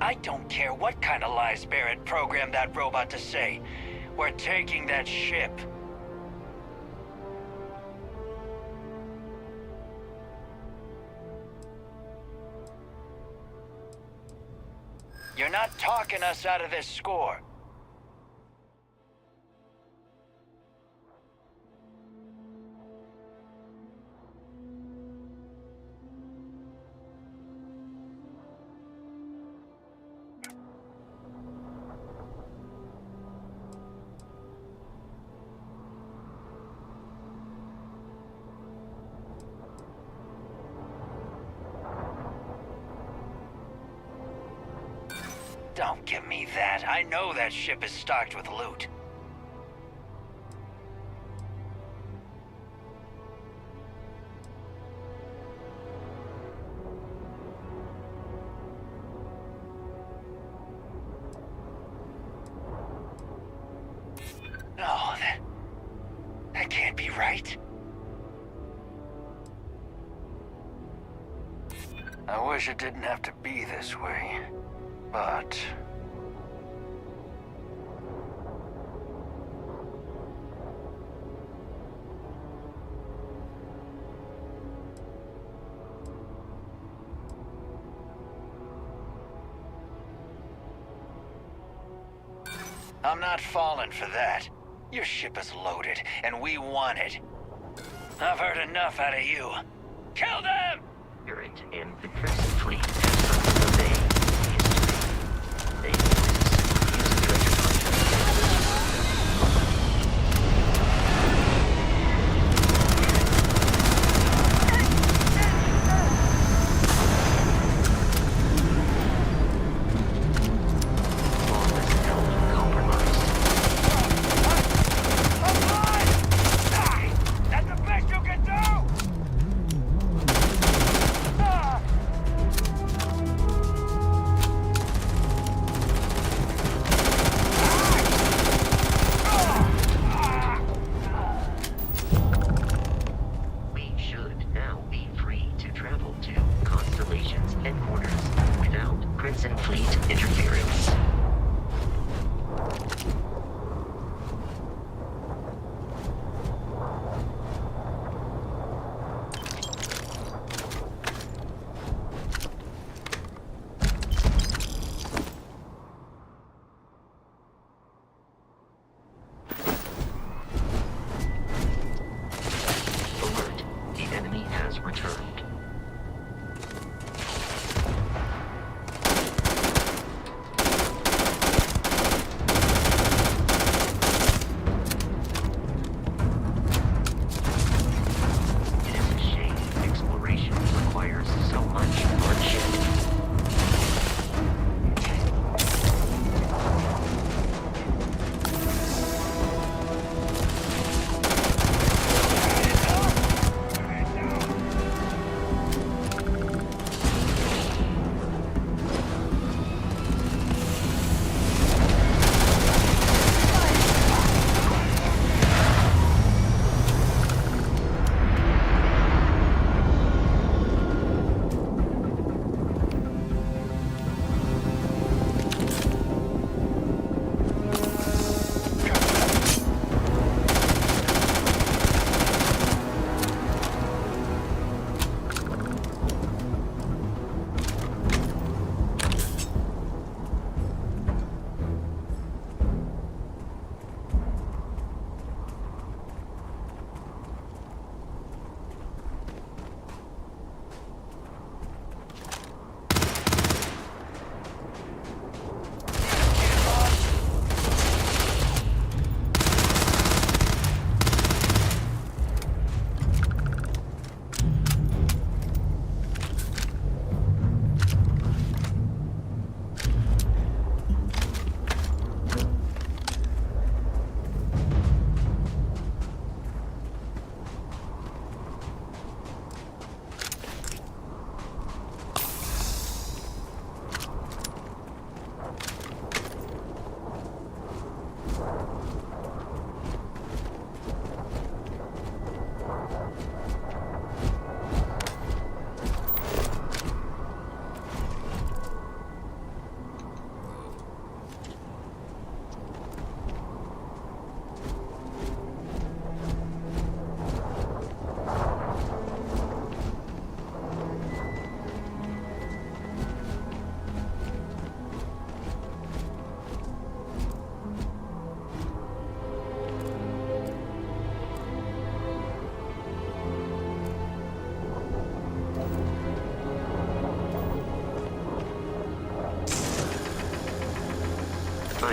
[SPEAKER 10] I don't care what kind of lies Barrett programmed that robot to say. We're taking that ship. You're not talking us out of this score. Don't give me that. I know that ship is stocked with loot. No, that can't be right. I wish it didn't have to be this way. But I'm not falling for that. Your ship is loaded, and we want it. I've heard enough out of you. Kill them!
[SPEAKER 8] Barrett and the Crimson Fleet have the bay. They use treasure
[SPEAKER 10] That's the best you can do!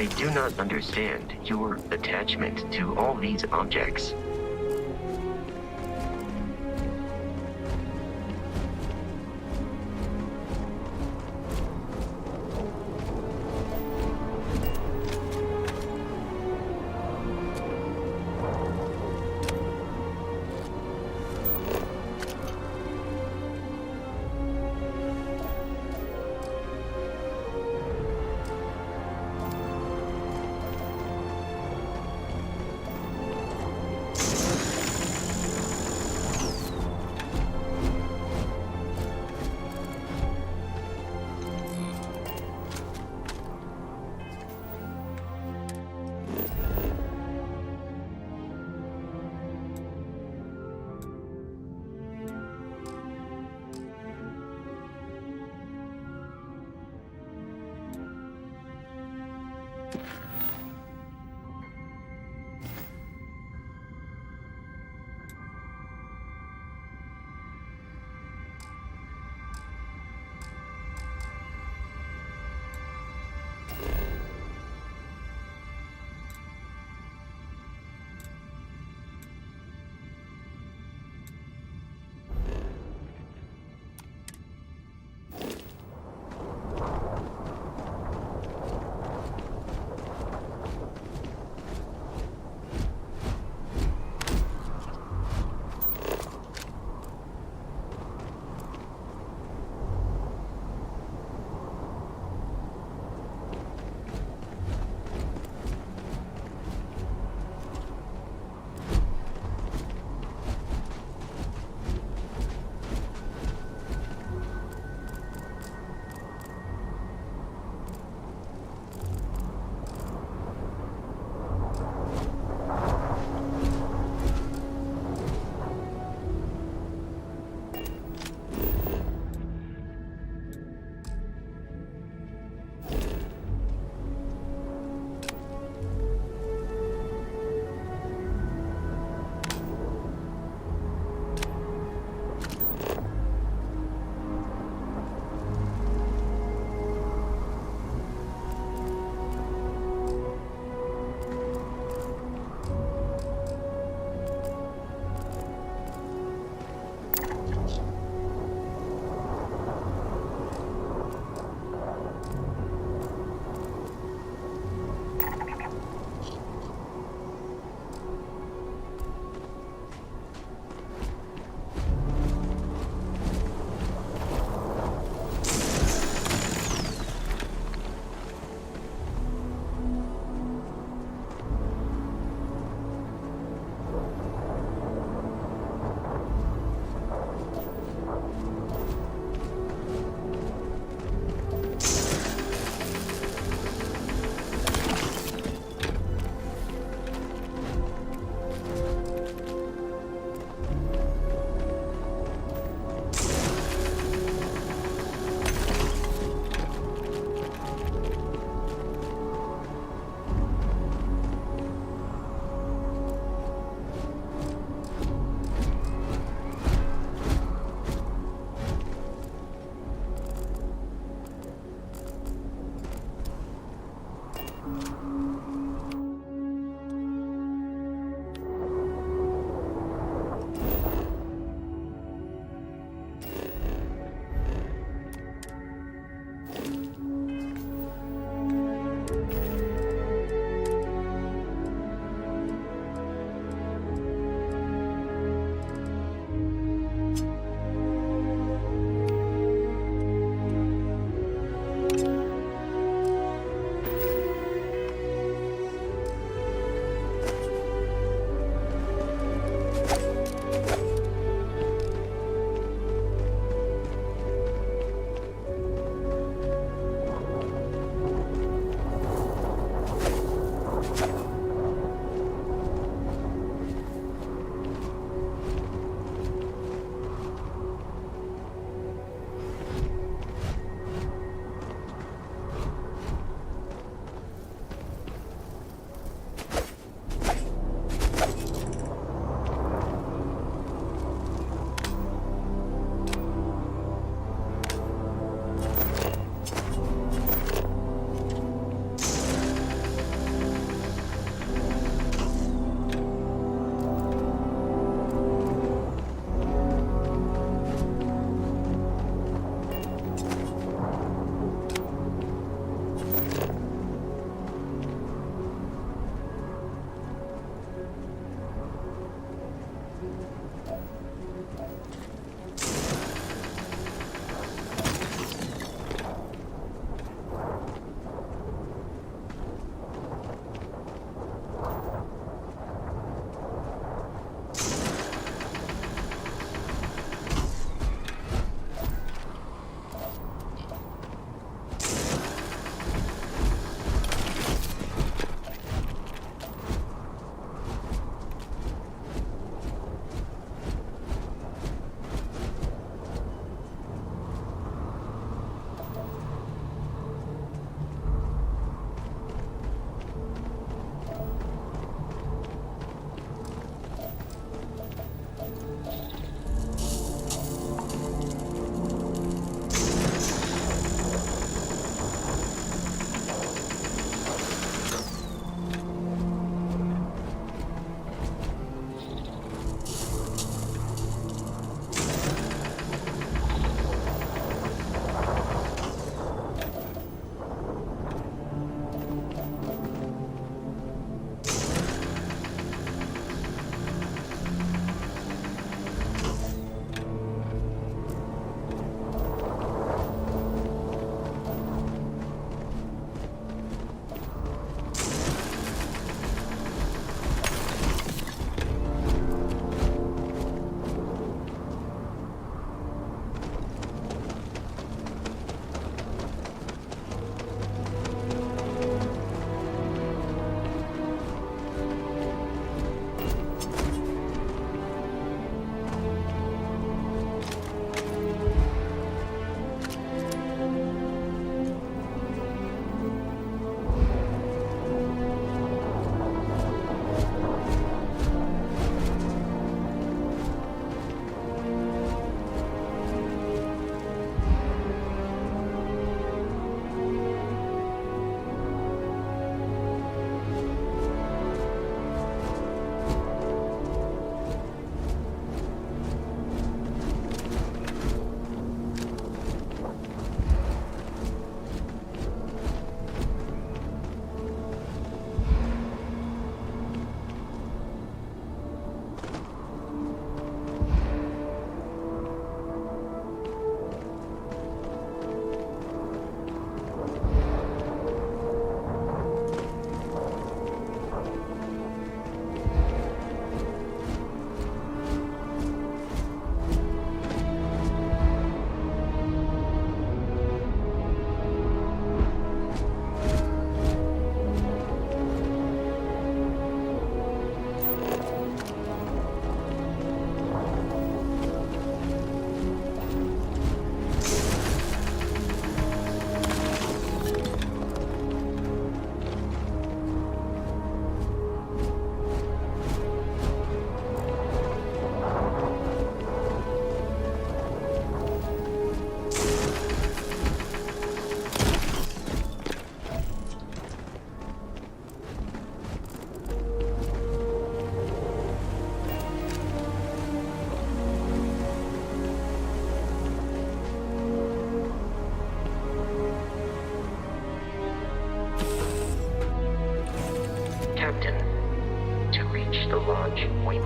[SPEAKER 8] I do not understand your attachment to all these objects.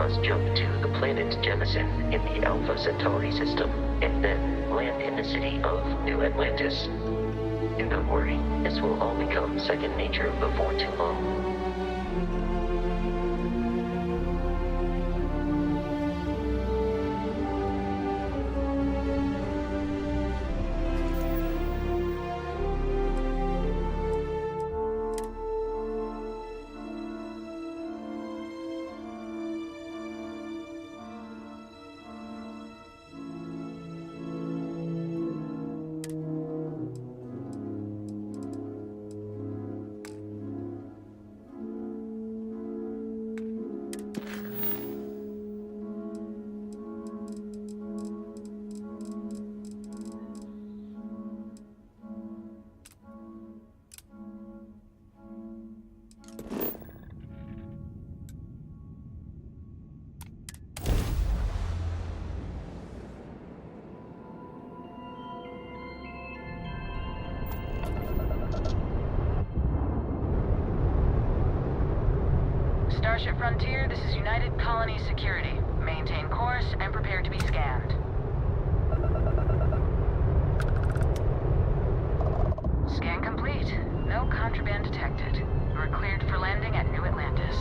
[SPEAKER 8] must jump to the planet Jemison in the Alpha Centauri system, and then land in the city of New Atlantis. Do not worry, this will all become second nature before too long.
[SPEAKER 2] Starship Frontier, this is United Colony Security. Maintain course and prepare to be scanned. Scan complete. No contraband detected. You are cleared for landing at New Atlantis.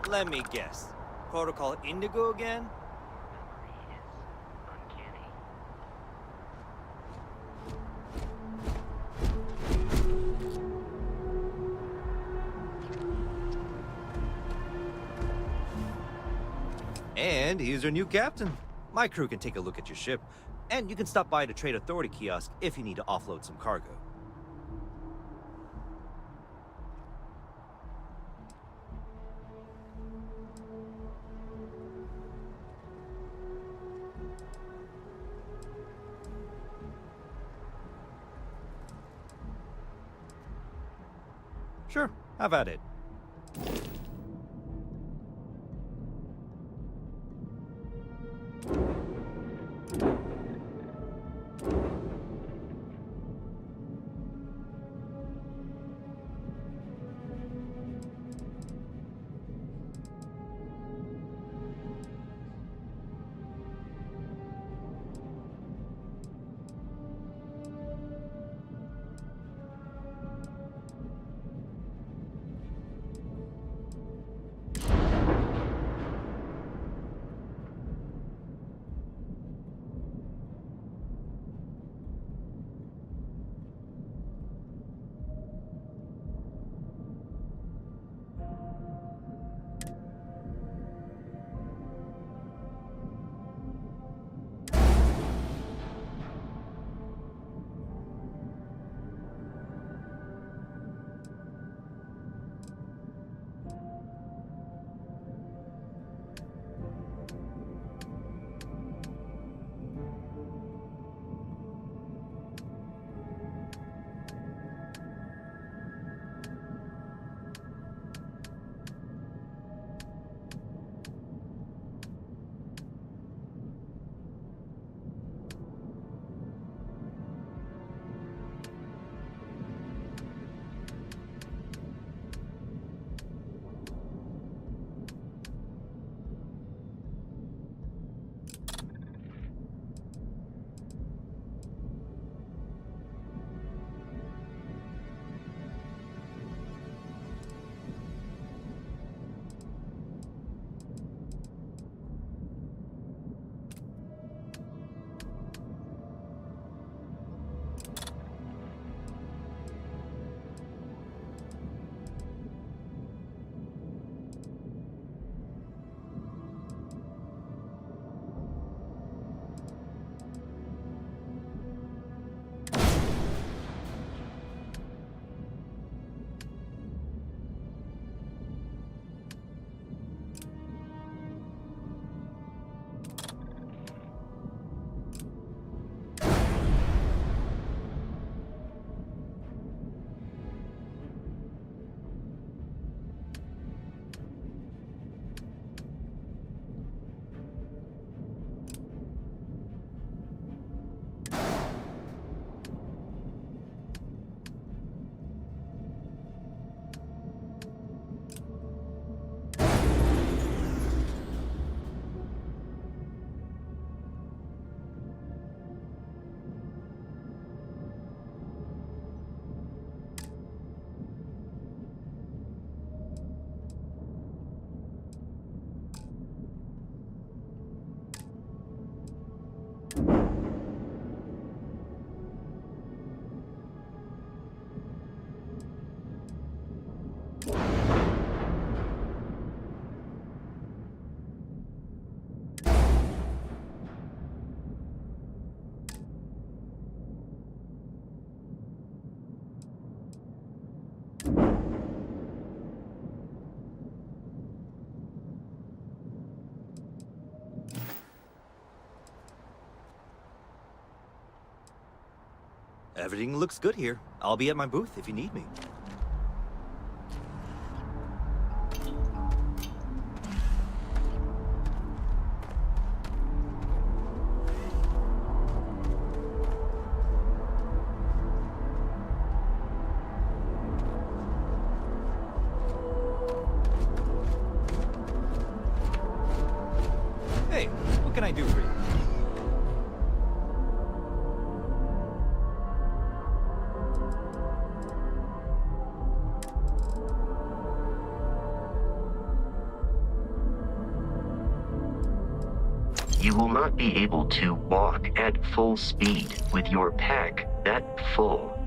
[SPEAKER 11] Let me guess. Protocol Indigo again? And here's your new captain. My crew can take a look at your ship, and you can stop by the Trade Authority kiosk if you need to offload some cargo. Sure, have at it. Everything looks good here. I'll be at my booth if you need me. Hey, what can I do for you?
[SPEAKER 8] will not be able to walk at full speed with your pack that full.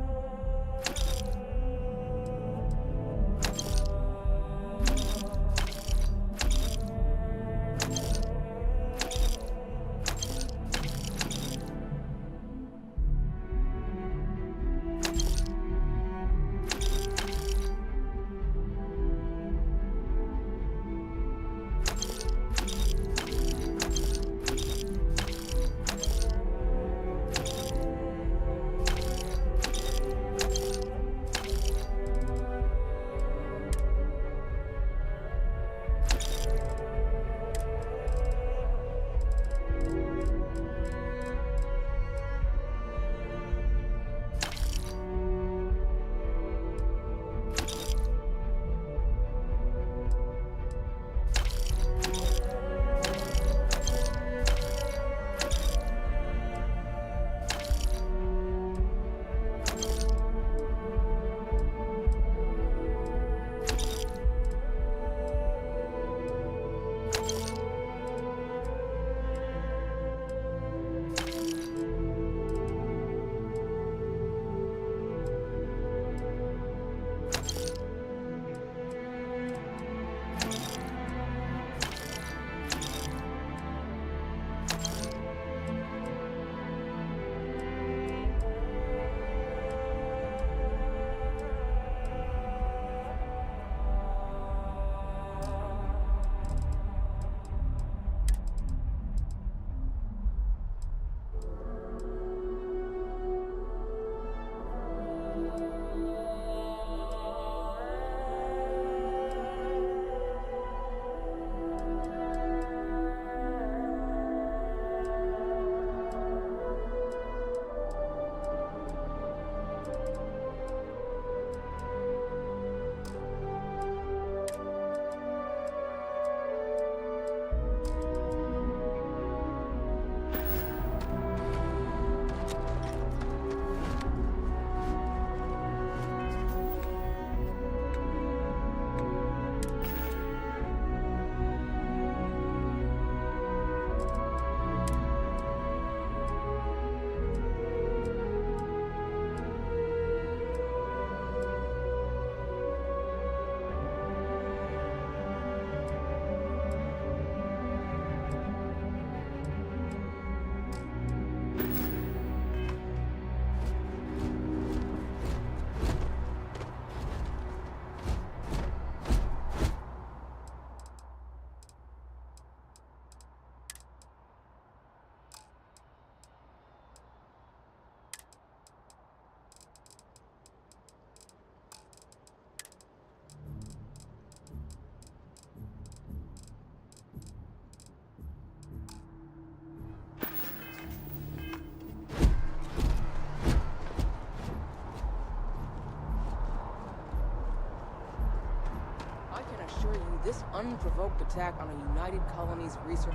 [SPEAKER 12] assure you this unprovoked attack on a United Colonies research...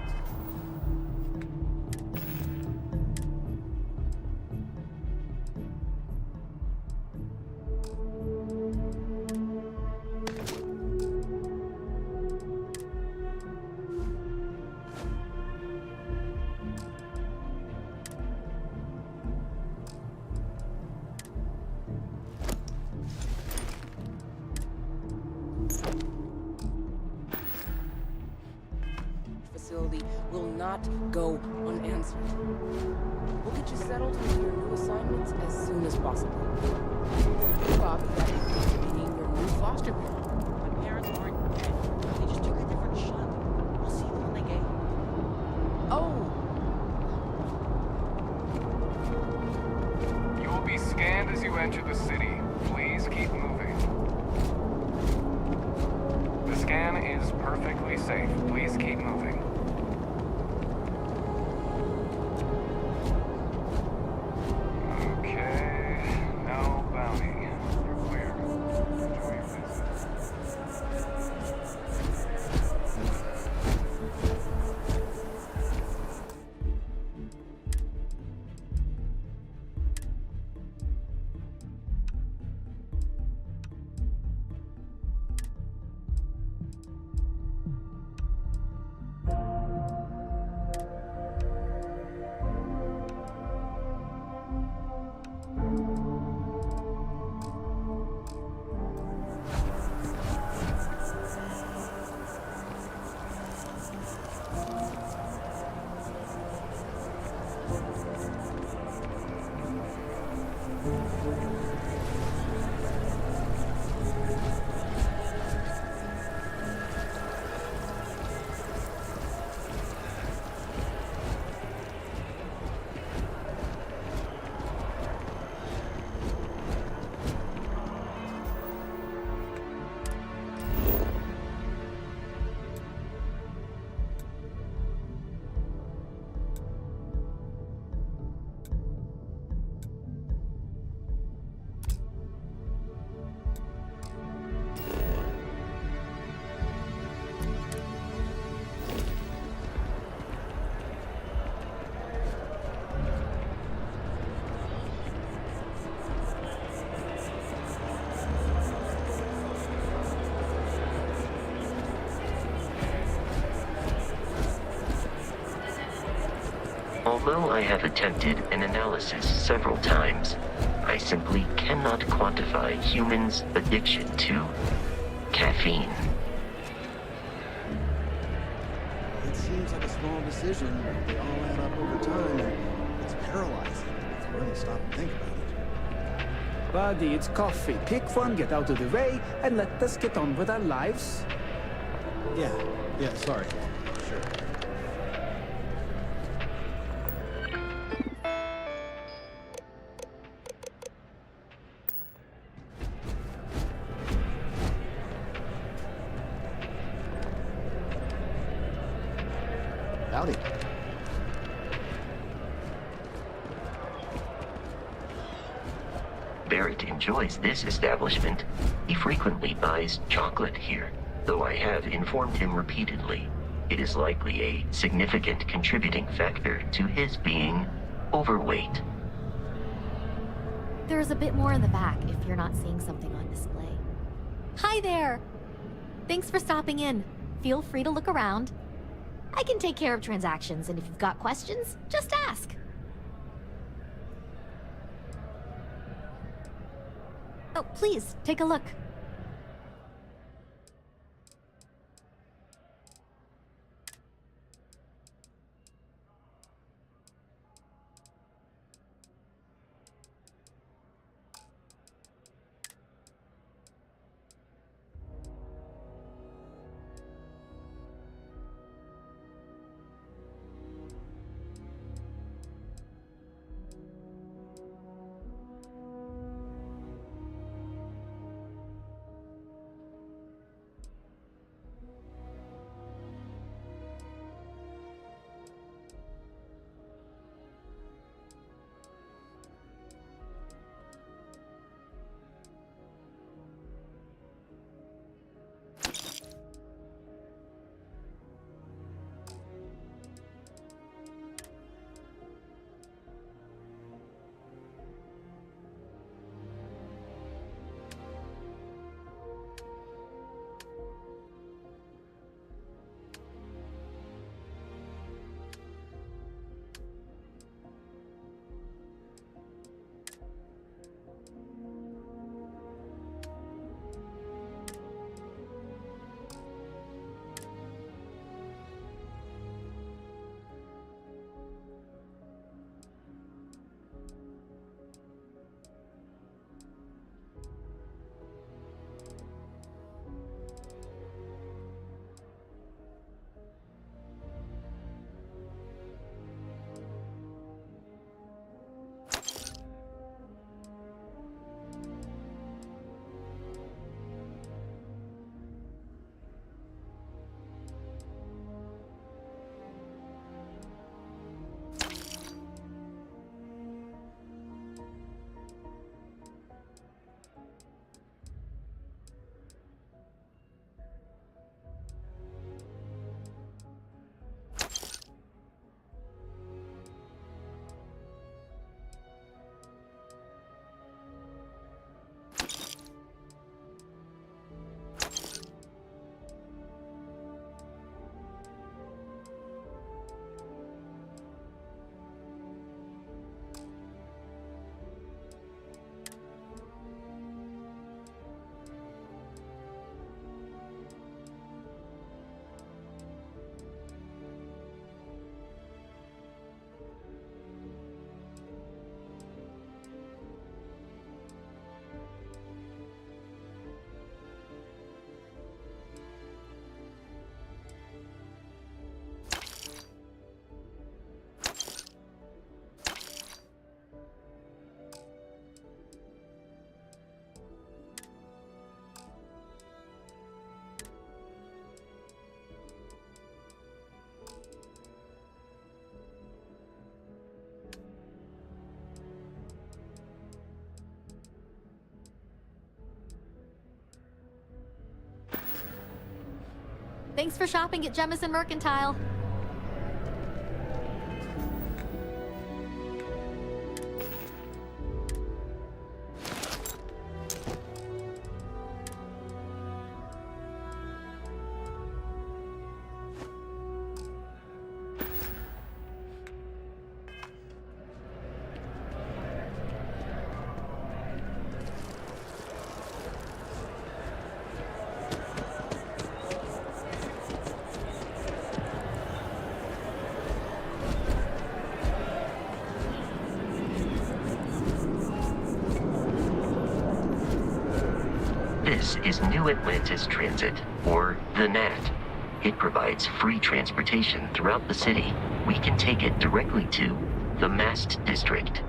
[SPEAKER 12] facility will not go unanswered. We'll get you settled into your new assignments as soon as possible. You, Bobby, that is being your new foster parent.
[SPEAKER 13] My parents aren't dead. They just took a different shot. I'll see them when they get here.
[SPEAKER 12] Oh!
[SPEAKER 14] You will be scanned as you enter the city. Please keep moving. The scan is perfectly safe. Please keep moving. Okay, no bounty. You're clear. Enjoy your visit.
[SPEAKER 8] Although I have attempted an analysis several times, I simply cannot quantify humans' addiction to caffeine.
[SPEAKER 15] It seems like a small decision, but they all add up over time, and it's paralyzing if you really stop and think about it.
[SPEAKER 16] Buddy, it's coffee. Pick one, get out of the way, and let us get on with our lives.
[SPEAKER 15] Yeah, sorry. Sure. Howdy.
[SPEAKER 8] Barrett enjoys this establishment. He frequently buys chocolate here, though I have informed him repeatedly. It is likely a significant contributing factor to his being overweight.
[SPEAKER 17] There's a bit more in the back if you're not seeing something on display. Hi there! Thanks for stopping in. Feel free to look around. I can take care of transactions, and if you've got questions, just ask. Oh, please, take a look. Thanks for shopping at Jemison Mercantile.
[SPEAKER 8] This is New Atlantis Transit, or the NAT. It provides free transportation throughout the city. We can take it directly to the Mast District.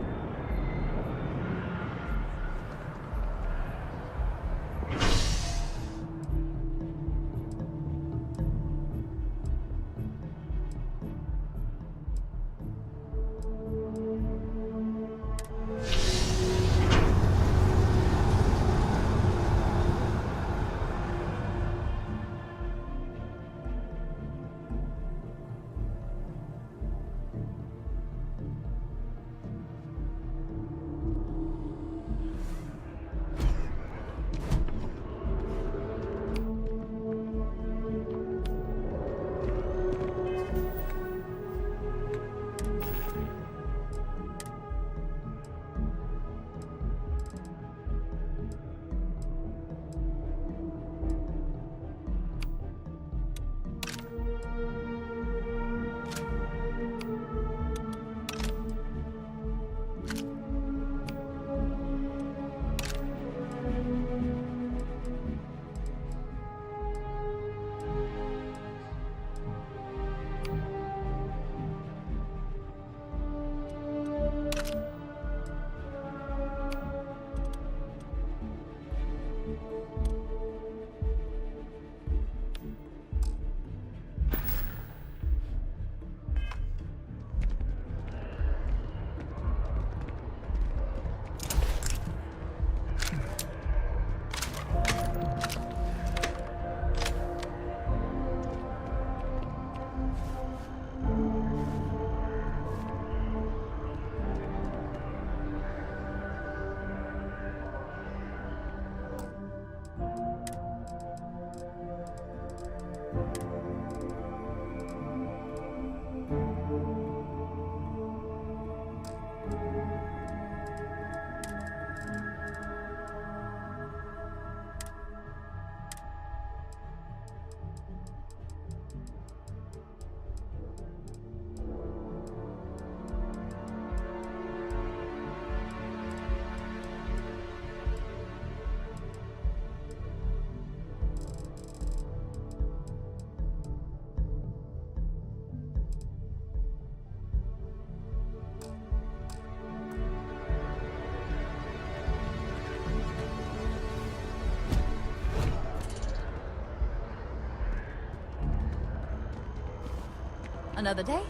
[SPEAKER 6] Another day,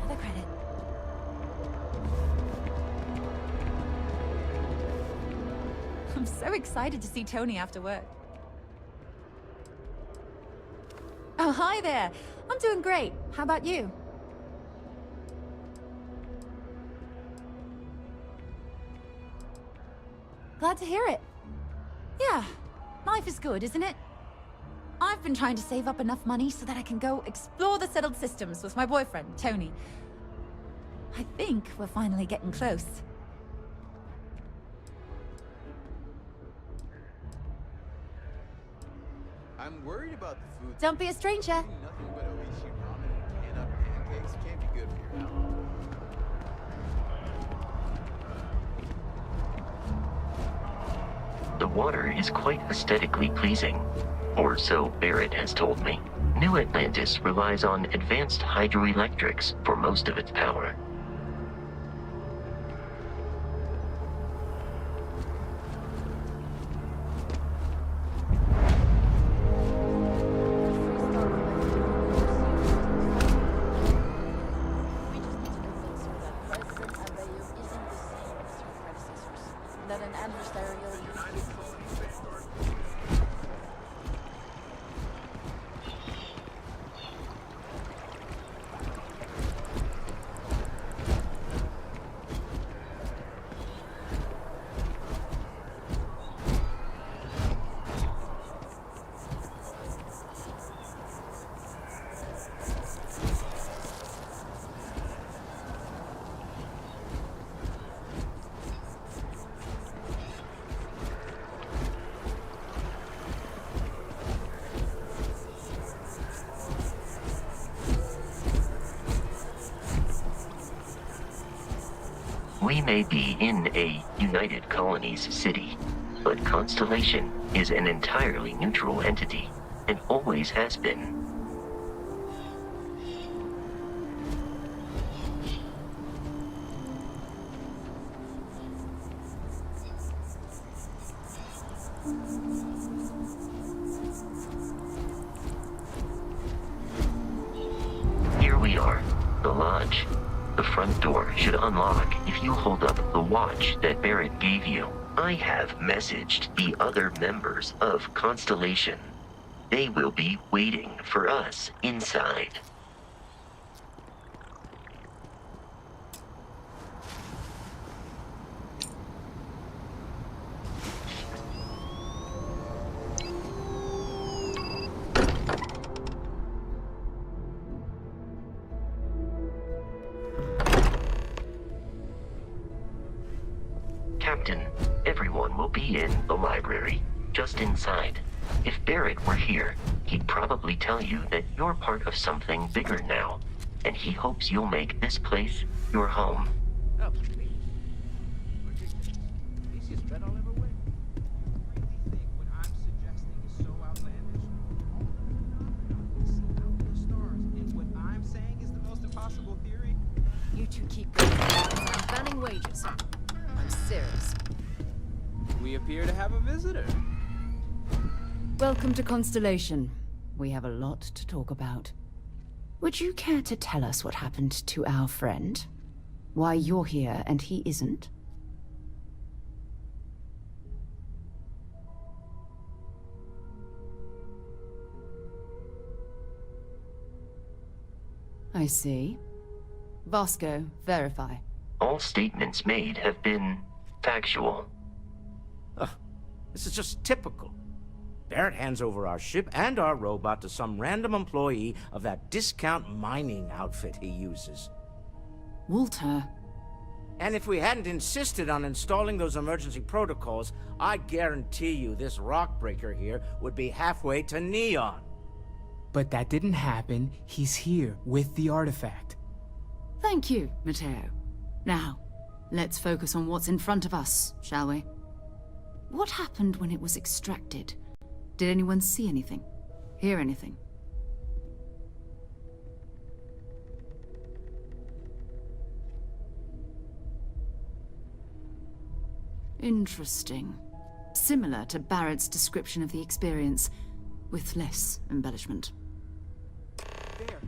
[SPEAKER 6] another credit. I'm so excited to see Tony after work. Oh, hi there. I'm doing great. How about you? Glad to hear it. Yeah, life is good, isn't it? I've been trying to save up enough money so that I can go explore the settled systems with my boyfriend, Tony. I think we're finally getting close.
[SPEAKER 15] I'm worried about the food.
[SPEAKER 6] Don't be a stranger.
[SPEAKER 15] Nothing but Oishi ramen and peanut pancakes can't be good for your health.
[SPEAKER 8] The water is quite aesthetically pleasing, or so Barrett has told me. New Atlantis relies on advanced hydroelectrics for most of its power. We may be in a United Colonies city, but Constellation is an entirely neutral entity, and always has been. Here we are, the lodge. The front door should unlock if you hold up the watch that Barrett gave you. I have messaged the other members of Constellation. They will be waiting for us inside. Captain, everyone will be in the library, just inside. If Barrett were here, he'd probably tell you that you're part of something bigger now, and he hopes you'll make this place your home.
[SPEAKER 10] Oh, please. Easiest bet I'll ever win.
[SPEAKER 13] You really think what I'm suggesting is so outlandish? We see out the stars, and what I'm saying is the most impossible theory?
[SPEAKER 12] You two keep going. I'm banning wages. I'm serious.
[SPEAKER 13] We appear to have a visitor.
[SPEAKER 18] Welcome to Constellation. We have a lot to talk about. Would you care to tell us what happened to our friend? Why you're here and he isn't? I see. Vasco, verify.
[SPEAKER 8] All statements made have been factual.
[SPEAKER 19] This is just typical. Barrett hands over our ship and our robot to some random employee of that discount mining outfit he uses.
[SPEAKER 18] Walter.
[SPEAKER 19] And if we hadn't insisted on installing those emergency protocols, I guarantee you this rock breaker here would be halfway to Neon.
[SPEAKER 20] But that didn't happen. He's here with the artifact.
[SPEAKER 18] Thank you, Matteo. Now, let's focus on what's in front of us, shall we? What happened when it was extracted? Did anyone see anything? Hear anything? Interesting. Similar to Barrett's description of the experience, with less embellishment.
[SPEAKER 13] There.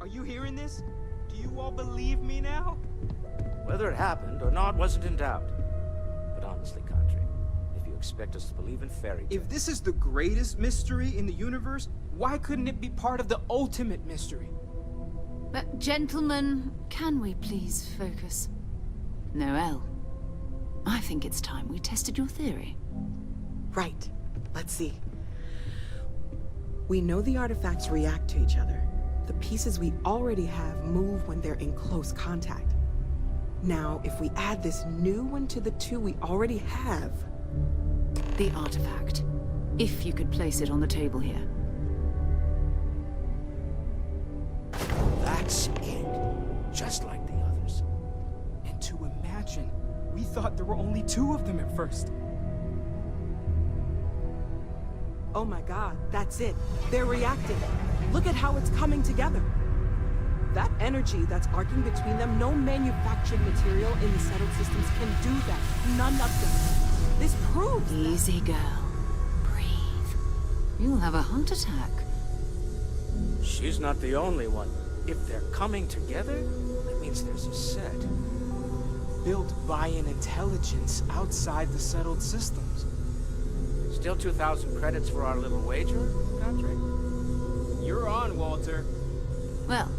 [SPEAKER 13] Are you hearing this? Do you all believe me now?
[SPEAKER 19] Whether it happened or not wasn't in doubt. But honestly, Country, if you expect us to believe in fairy tales...
[SPEAKER 13] If this is the greatest mystery in the universe, why couldn't it be part of the ultimate mystery?
[SPEAKER 18] But gentlemen, can we please focus? Noelle, I think it's time we tested your theory.
[SPEAKER 21] Right. Let's see. We know the artifacts react to each other. The pieces we already have move when they're in close contact. Now, if we add this new one to the two we already have...
[SPEAKER 18] The artifact. If you could place it on the table here.
[SPEAKER 19] That's it. Just like the others.
[SPEAKER 13] And to imagine, we thought there were only 2 of them at first.
[SPEAKER 21] Oh my god, that's it. They're reacting. Look at how it's coming together. That energy that's arcing between them, no manufactured material in the settled systems can do that. None of them. This proves
[SPEAKER 18] Easy, girl. Breathe. You'll have a heart attack.
[SPEAKER 19] She's not the only one. If they're coming together, that means there's a set.
[SPEAKER 13] Built by an intelligence outside the settled systems.
[SPEAKER 19] Still 2,000 credits for our little wager, Patrick?
[SPEAKER 13] You're on, Walter.
[SPEAKER 18] Well,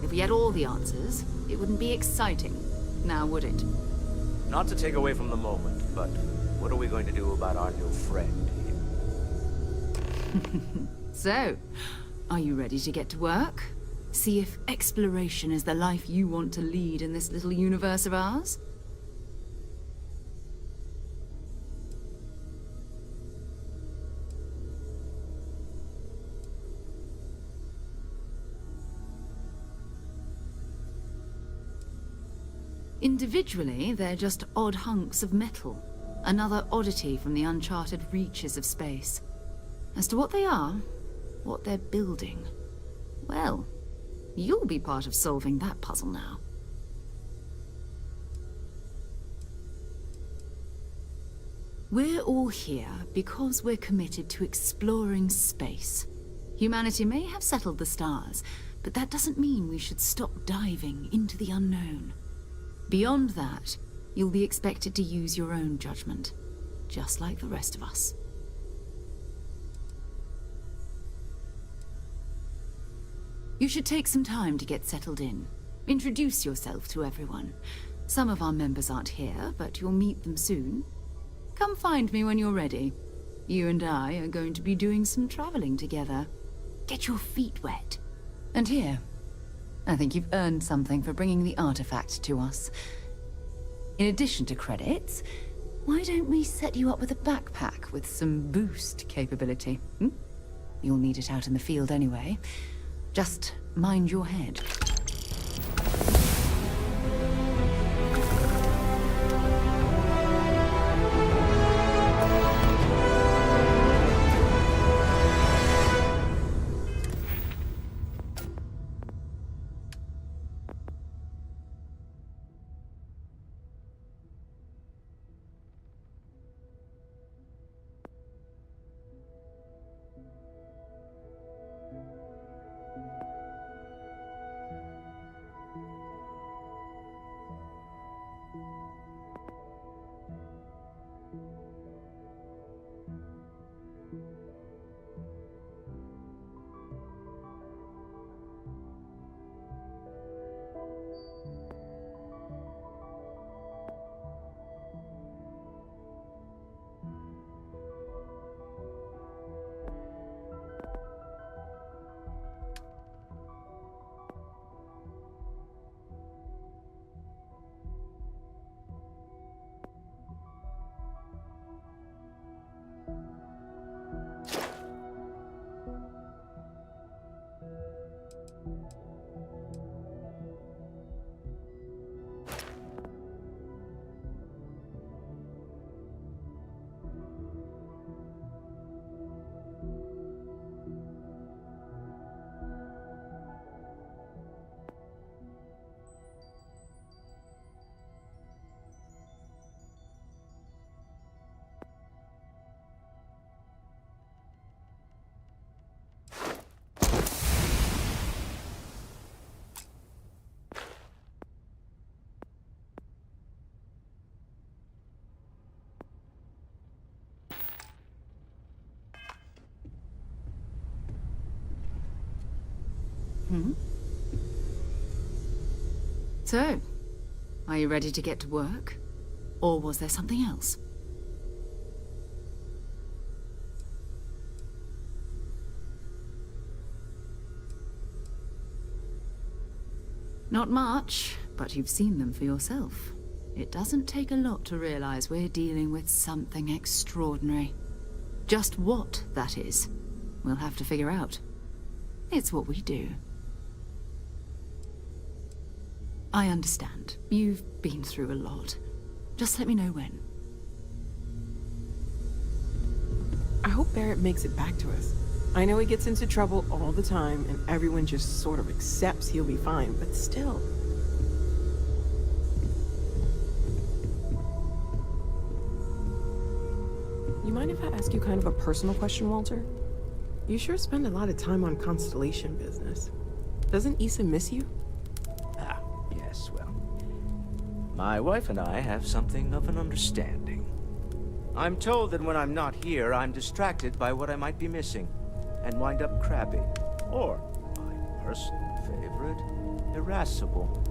[SPEAKER 18] if we had all the answers, it wouldn't be exciting, now would it?
[SPEAKER 19] Not to take away from the moment, but what are we going to do about our new friend here?
[SPEAKER 18] So, are you ready to get to work? See if exploration is the life you want to lead in this little universe of ours? Individually, they're just odd hunks of metal, another oddity from the uncharted reaches of space. As to what they are, what they're building, well, you'll be part of solving that puzzle now. We're all here because we're committed to exploring space. Humanity may have settled the stars, but that doesn't mean we should stop diving into the unknown. Beyond that, you'll be expected to use your own judgment, just like the rest of us. You should take some time to get settled in. Introduce yourself to everyone. Some of our members aren't here, but you'll meet them soon. Come find me when you're ready. You and I are going to be doing some traveling together. Get your feet wet. And here, I think you've earned something for bringing the artifact to us. In addition to credits, why don't we set you up with a backpack with some boost capability? You'll need it out in the field anyway. Just mind your head. So, are you ready to get to work? Or was there something else? Not much, but you've seen them for yourself. It doesn't take a lot to realize we're dealing with something extraordinary. Just what that is, we'll have to figure out. It's what we do. I understand. You've been through a lot. Just let me know when.
[SPEAKER 21] I hope Barrett makes it back to us. I know he gets into trouble all the time, and everyone just sort of accepts he'll be fine, but still. You mind if I ask you kind of a personal question, Walter? You sure spend a lot of time on Constellation business. Doesn't Issa miss you?
[SPEAKER 19] Yes, well, my wife and I have something of an understanding. I'm told that when I'm not here, I'm distracted by what I might be missing, and wind up crabby, or, my personal favorite, irascible.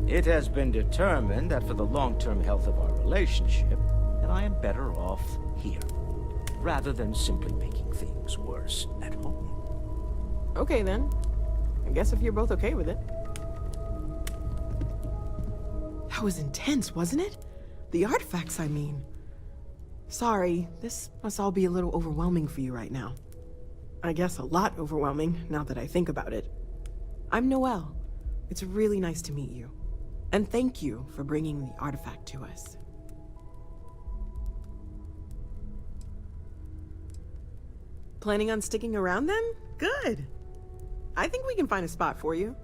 [SPEAKER 19] It has been determined that for the long-term health of our relationship, that I am better off here, rather than simply making things worse at home.
[SPEAKER 21] Okay then. I guess if you're both okay with it. That was intense, wasn't it? The artifacts, I mean. Sorry, this must all be a little overwhelming for you right now. I guess a lot overwhelming, now that I think about it. I'm Noelle. It's really nice to meet you. And thank you for bringing the artifact to us. Planning on sticking around then? Good. I think we can find a spot for you.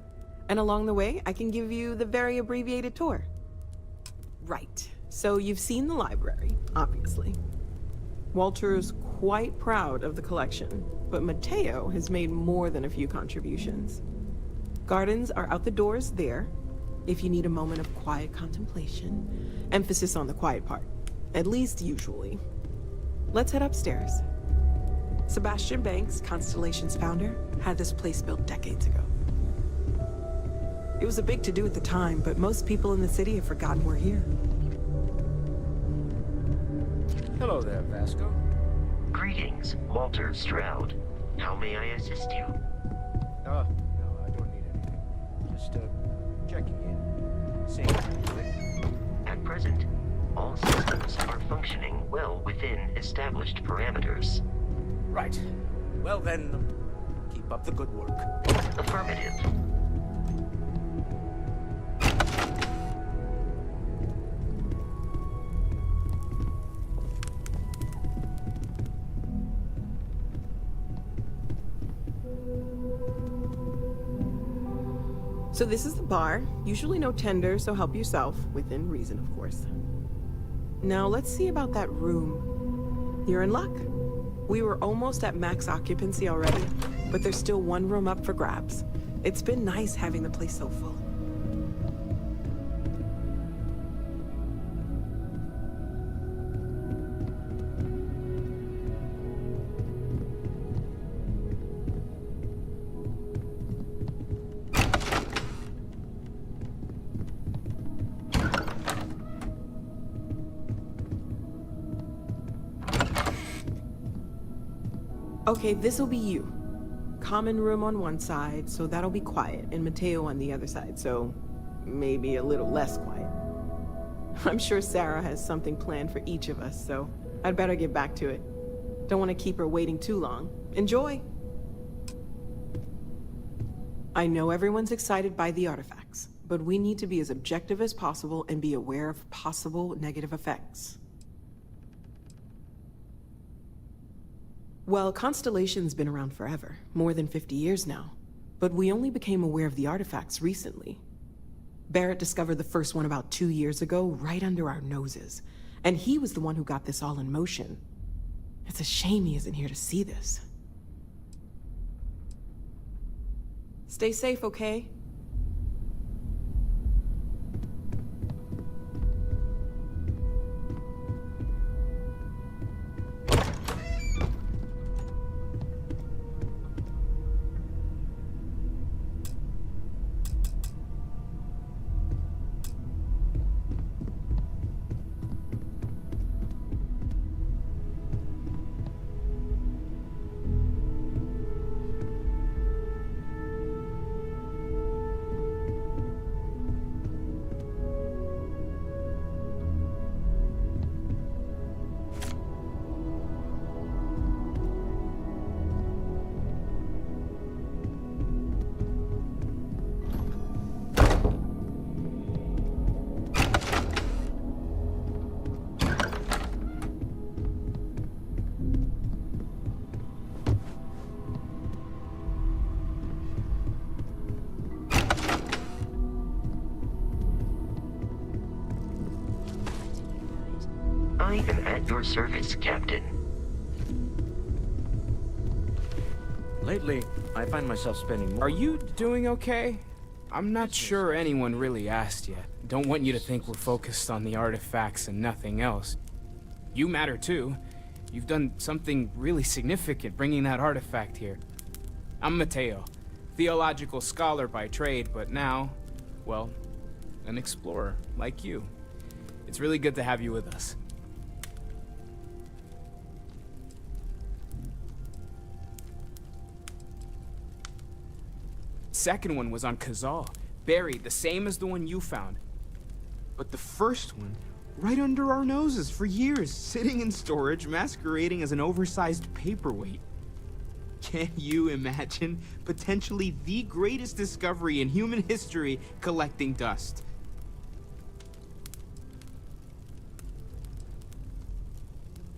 [SPEAKER 21] And along the way, I can give you the very abbreviated tour. Right. So you've seen the library, obviously. Walter's quite proud of the collection, but Mateo has made more than a few contributions. Gardens are out the doors there, if you need a moment of quiet contemplation. Emphasis on the quiet part, at least usually. Let's head upstairs. Sebastian Banks, Constellation's founder, had this place built decades ago. It was a big to-do at the time, but most people in the city have forgotten we're here.
[SPEAKER 10] Hello there, Vasco.
[SPEAKER 8] Greetings, Walter Stroud. How may I assist you?
[SPEAKER 10] No, I don't need anything. Just, checking in. Seeing anything.
[SPEAKER 8] At present, all systems are functioning well within established parameters.
[SPEAKER 10] Right. Well then, keep up the good work.
[SPEAKER 8] Affirmative.
[SPEAKER 21] So this is the bar. Usually no tender, so help yourself. Within reason, of course. Now let's see about that room. You're in luck. We were almost at max occupancy already, but there's still one room up for grabs. It's been nice having the place so full. Okay, this'll be you. Common room on one side, so that'll be quiet, and Mateo on the other side, so maybe a little less quiet. I'm sure Sarah has something planned for each of us, so I'd better get back to it. Don't want to keep her waiting too long. Enjoy! I know everyone's excited by the artifacts, but we need to be as objective as possible and be aware of possible negative effects. Well, Constellation's been around forever, more than 50 years now. But we only became aware of the artifacts recently. Barrett discovered the first one about 2 years ago, right under our noses. And he was the one who got this all in motion. It's a shame he isn't here to see this. Stay safe, okay?
[SPEAKER 8] I am at your service, Captain.
[SPEAKER 19] Lately, I find myself spending more...
[SPEAKER 20] Are you doing okay? I'm not sure anyone really asked yet. Don't want you to think we're focused on the artifacts and nothing else. You matter too. You've done something really significant bringing that artifact here. I'm Mateo, theological scholar by trade, but now, well, an explorer like you. It's really good to have you with us. Second one was on Kazal, buried the same as the one you found.
[SPEAKER 5] But the first one, right under our noses for years, sitting in storage, masquerading as an oversized paperweight. Can you imagine potentially the greatest discovery in human history collecting dust?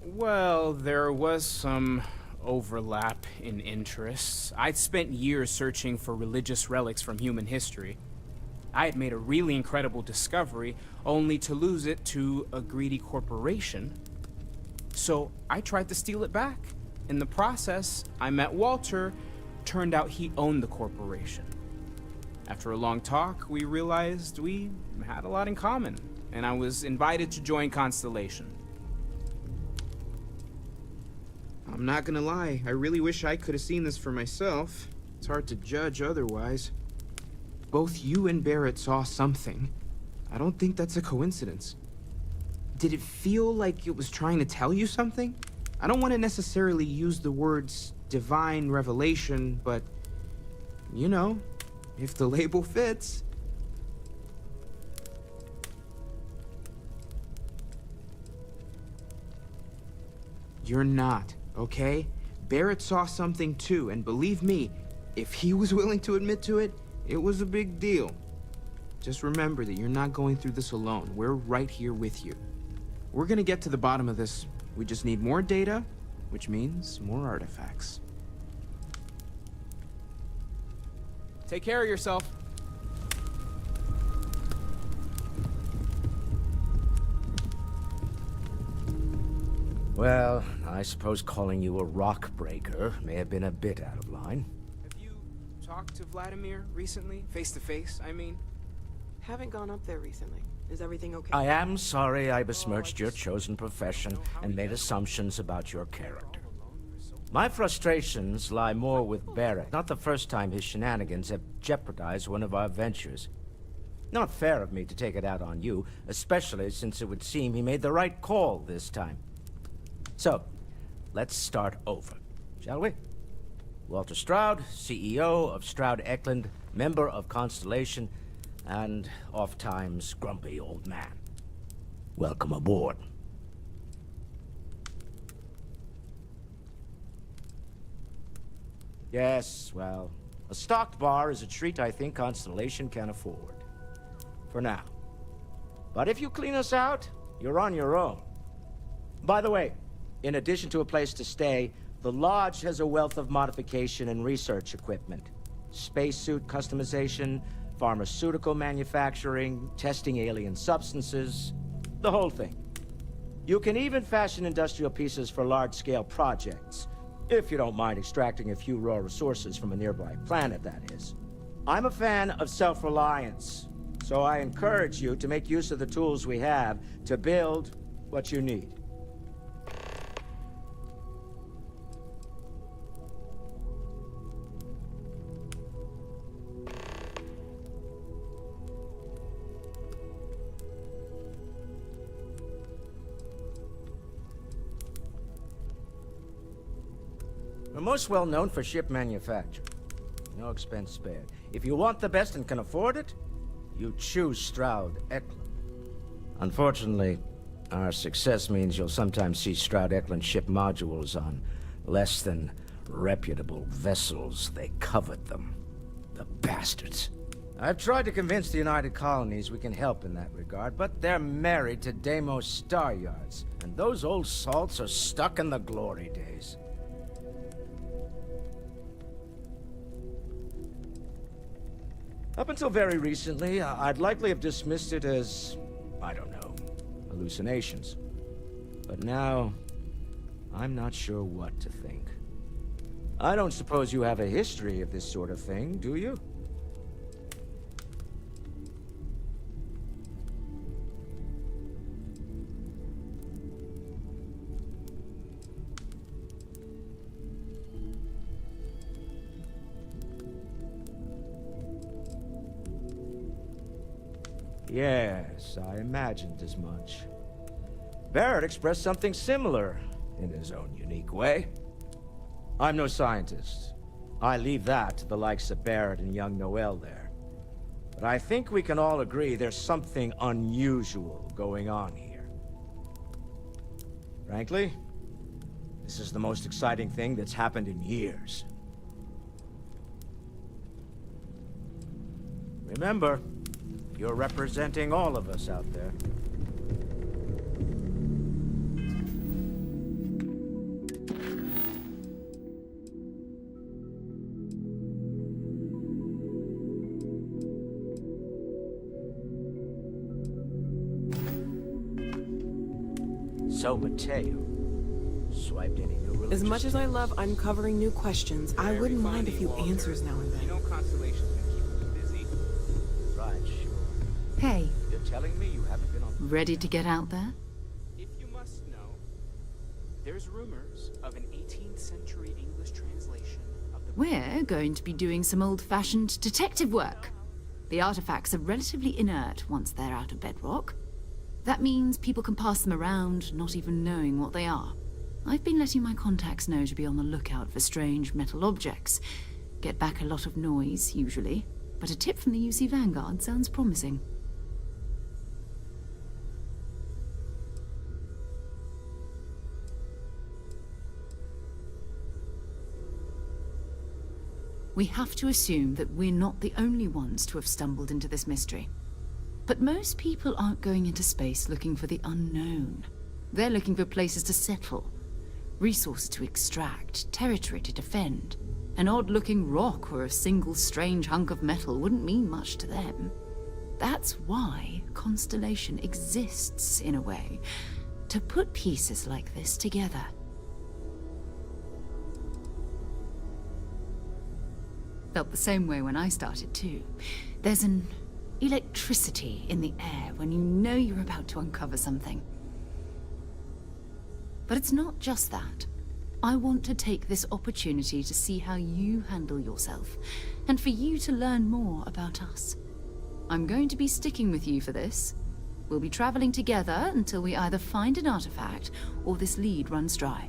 [SPEAKER 20] Well, there was some overlap in interests. I'd spent years searching for religious relics from human history. I had made a really incredible discovery, only to lose it to a greedy corporation. So I tried to steal it back. In the process, I met Walter. Turned out he owned the corporation. After a long talk, we realized we had a lot in common, and I was invited to join Constellation.
[SPEAKER 5] I'm not gonna lie, I really wish I could have seen this for myself. It's hard to judge otherwise. Both you and Barrett saw something. I don't think that's a coincidence. Did it feel like it was trying to tell you something? I don't want to necessarily use the words divine revelation, but, you know, if the label fits. You're not, okay? Barrett saw something too, and believe me, if he was willing to admit to it, it was a big deal. Just remember that you're not going through this alone. We're right here with you. We're gonna get to the bottom of this. We just need more data, which means more artifacts.
[SPEAKER 20] Take care of yourself.
[SPEAKER 19] Well, I suppose calling you a rock breaker may have been a bit out of line.
[SPEAKER 20] Have you talked to Vladimir recently? Face to face, I mean?
[SPEAKER 12] Haven't gone up there recently. Is everything okay?
[SPEAKER 19] I am sorry I besmirched your chosen profession and made assumptions about your character. My frustrations lie more with Barrett. Not the first time his shenanigans have jeopardized one of our ventures. Not fair of me to take it out on you, especially since it would seem he made the right call this time. So, let's start over, shall we? Walter Stroud, CEO of Stroud Eklund, member of Constellation, and oft-times grumpy old man. Welcome aboard. Yes, well, a stocked bar is a treat I think Constellation can afford. For now. But if you clean us out, you're on your own. By the way, in addition to a place to stay, the Lodge has a wealth of modification and research equipment. Spacesuit customization, pharmaceutical manufacturing, testing alien substances, the whole thing. You can even fashion industrial pieces for large-scale projects, if you don't mind extracting a few raw resources from a nearby planet, that is. I'm a fan of self-reliance, so I encourage you to make use of the tools we have to build what you need. We're most well known for ship manufacture. No expense spared. If you want the best and can afford it, you choose Stroud Eklund. Unfortunately, our success means you'll sometimes see Stroud Eklund ship modules on less than reputable vessels. They covet them. The bastards. I've tried to convince the United Colonies we can help in that regard, but they're married to Deimos Star Yards, and those old salts are stuck in the glory days. Up until very recently, I'd likely have dismissed it as, I don't know, hallucinations. But now, I'm not sure what to think. I don't suppose you have a history of this sort of thing, do you? Yes, I imagined as much. Barrett expressed something similar, in his own unique way. I'm no scientist. I leave that to the likes of Barrett and young Noel there. But I think we can all agree there's something unusual going on here. Frankly, this is the most exciting thing that's happened in years. Remember, you're representing all of us out there. So, Mateo, swiped any new religious
[SPEAKER 21] As much as I
[SPEAKER 19] texts?
[SPEAKER 21] love uncovering new questions, I wouldn't mind a few answers now and then.
[SPEAKER 13] You know Constellation's been keeping you busy.
[SPEAKER 19] Right, sure.
[SPEAKER 18] Hey,
[SPEAKER 19] You're telling me you haven't been on...
[SPEAKER 18] ready to get out there?
[SPEAKER 13] If you must know, there's rumors of an 18th century English translation of the...
[SPEAKER 18] We're going to be doing some old-fashioned detective work. The artifacts are relatively inert once they're out of bedrock. That means people can pass them around, not even knowing what they are. I've been letting my contacts know to be on the lookout for strange metal objects. Get back a lot of noise, usually, but a tip from the UC Vanguard sounds promising. We have to assume that we're not the only ones to have stumbled into this mystery. But most people aren't going into space looking for the unknown. They're looking for places to settle, resources to extract, territory to defend. An odd-looking rock or a single strange hunk of metal wouldn't mean much to them. That's why Constellation exists, in a way, to put pieces like this together. Felt the same way when I started, too. There's an electricity in the air when you know you're about to uncover something. But it's not just that. I want to take this opportunity to see how you handle yourself, and for you to learn more about us. I'm going to be sticking with you for this. We'll be traveling together until we either find an artifact or this lead runs dry.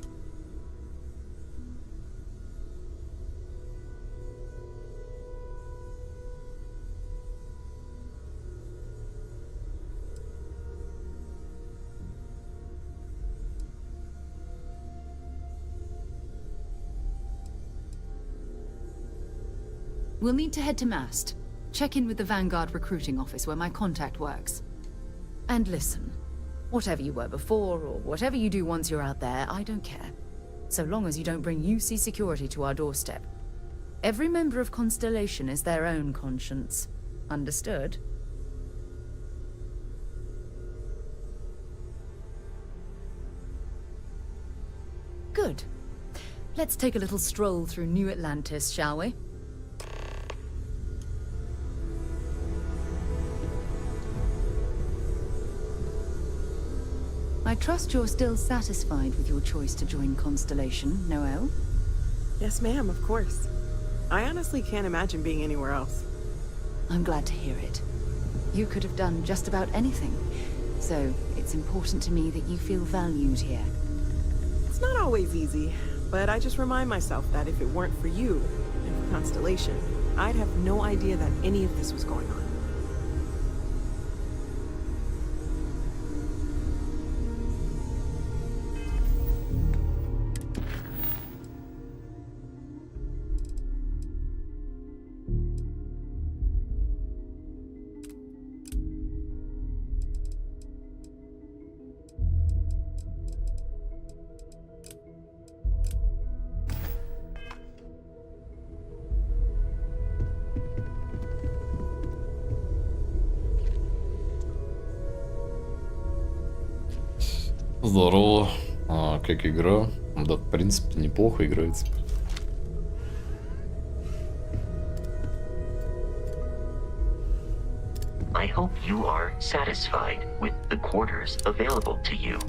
[SPEAKER 18] We'll need to head to Mast. Check in with the Vanguard recruiting office where my contact works. And listen, whatever you were before, or whatever you do once you're out there, I don't care. So long as you don't bring UC security to our doorstep. Every member of Constellation is their own conscience. Understood? Good. Let's take a little stroll through New Atlantis, shall we? I trust you're still satisfied with your choice to join Constellation, Noelle?
[SPEAKER 21] Yes, ma'am, of course. I honestly can't imagine being anywhere else.
[SPEAKER 18] I'm glad to hear it. You could have done just about anything, so it's important to me that you feel valued here.
[SPEAKER 21] It's not always easy, but I just remind myself that if it weren't for you and for Constellation, I'd have no idea that any of this was going on.
[SPEAKER 1] Здорово. Как игра? Да, в принципе, неплохо играется.
[SPEAKER 8] I hope you are satisfied with the quarters available to you.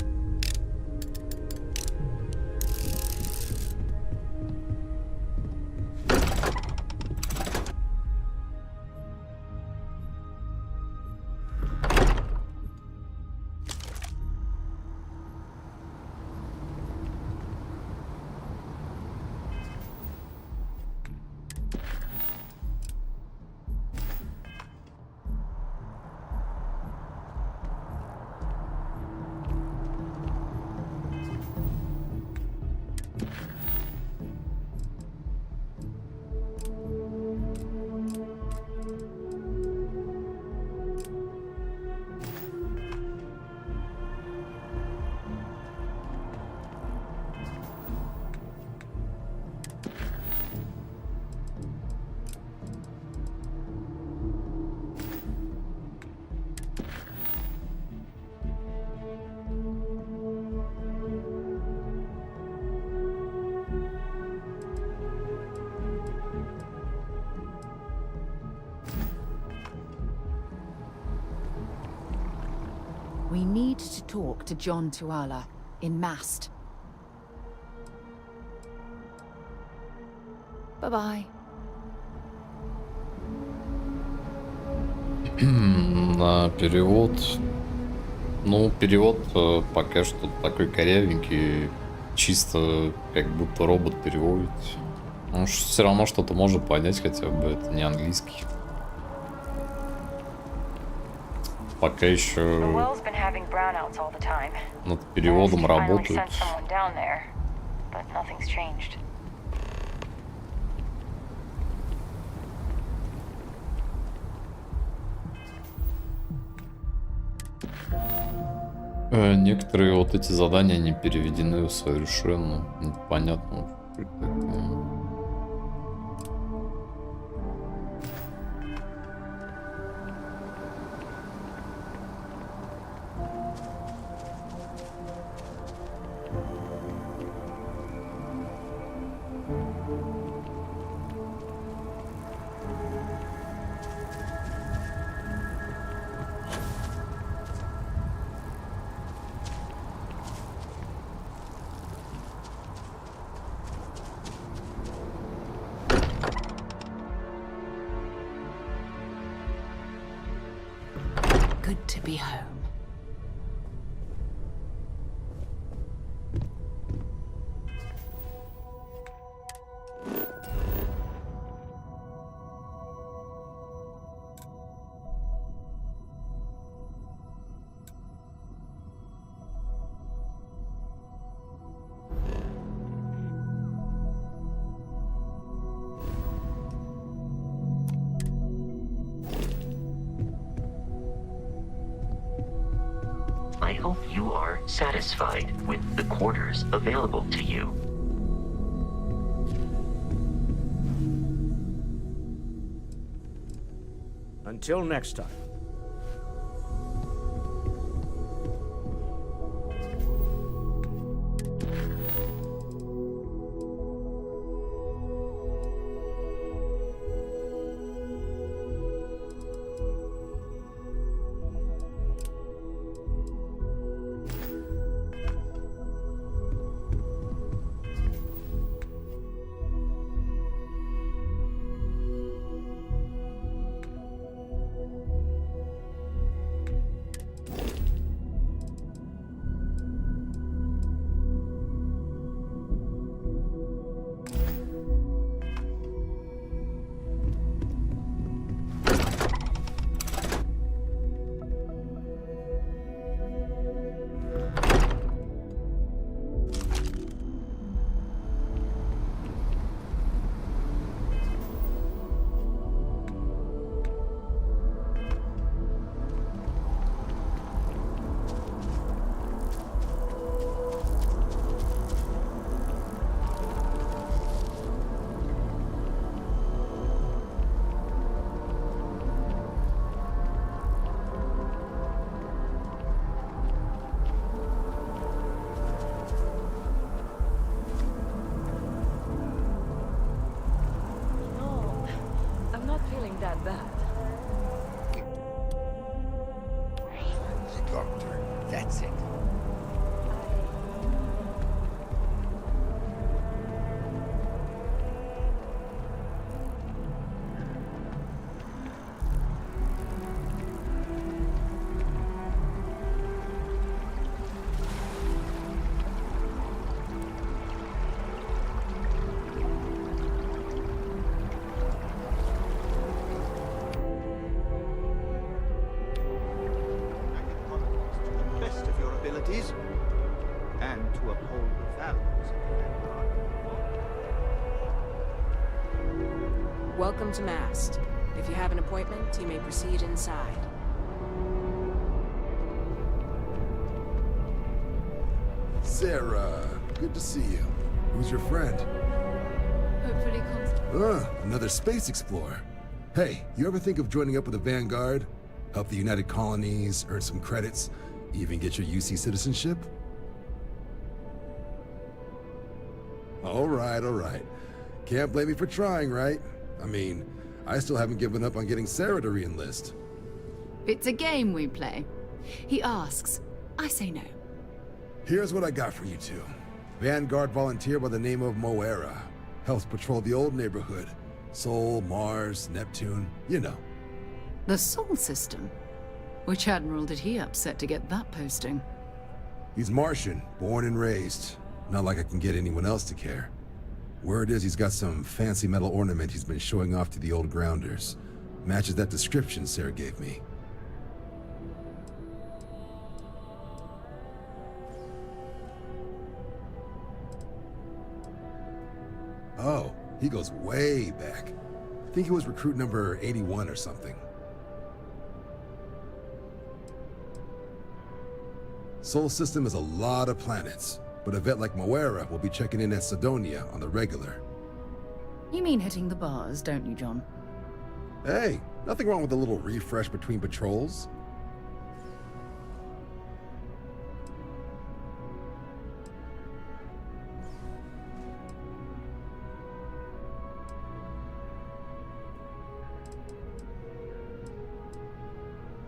[SPEAKER 18] talk to John Tuala in Mast. Bye-bye.
[SPEAKER 1] На перевод. Ну, перевод пока что такой корявенький. Чисто как будто робот переводит. Ну, все равно что-то можно понять, хотя бы это не английский. Пока еще над переводом работают. Некоторые вот эти задания не переведены совершенно непонятно.
[SPEAKER 18] Good to be home.
[SPEAKER 8] I hope you are satisfied with the quarters available to you.
[SPEAKER 19] Until next time.
[SPEAKER 2] That bad.
[SPEAKER 10] Doctor, that's it.
[SPEAKER 15] And to uphold the values of mankind.
[SPEAKER 12] Welcome to Mast. If you have an appointment, you may proceed inside.
[SPEAKER 3] Sarah, good to see you. Who's your friend?
[SPEAKER 18] Hopefully constant.
[SPEAKER 3] Another space explorer. Hey, you ever think of joining up with the Vanguard? Help the United Colonies, earn some credits, even get your UC citizenship? All right. Can't blame me for trying, right? I mean, I still haven't given up on getting Sarah to re-enlist.
[SPEAKER 18] It's a game we play. He asks, I say no.
[SPEAKER 3] Here's what I got for you two. Vanguard volunteer by the name of Moera. Helps patrol the old neighborhood. Sol, Mars, Neptune, you know.
[SPEAKER 18] The Sol system? Which admiral did he upset to get that posting?
[SPEAKER 3] He's Martian, born and raised. Not like I can get anyone else to care. Word is he's got some fancy metal ornament he's been showing off to the old grounders. Matches that description Sarah gave me. Oh, he goes way back. I think he was recruit number 81 or something. Sol system is a lot of planets, but a vet like Moera will be checking in at Sidonia on the regular.
[SPEAKER 18] You mean hitting the bars, don't you, John?
[SPEAKER 3] Hey, nothing wrong with a little refresh between patrols.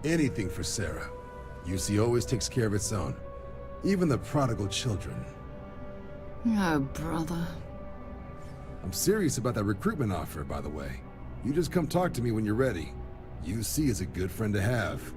[SPEAKER 3] Anything for Sarah. UC always takes care of its own. Even the prodigal children.
[SPEAKER 18] Oh, brother.
[SPEAKER 3] I'm serious about that recruitment offer, by the way. You just come talk to me when you're ready. UC is a good friend to have.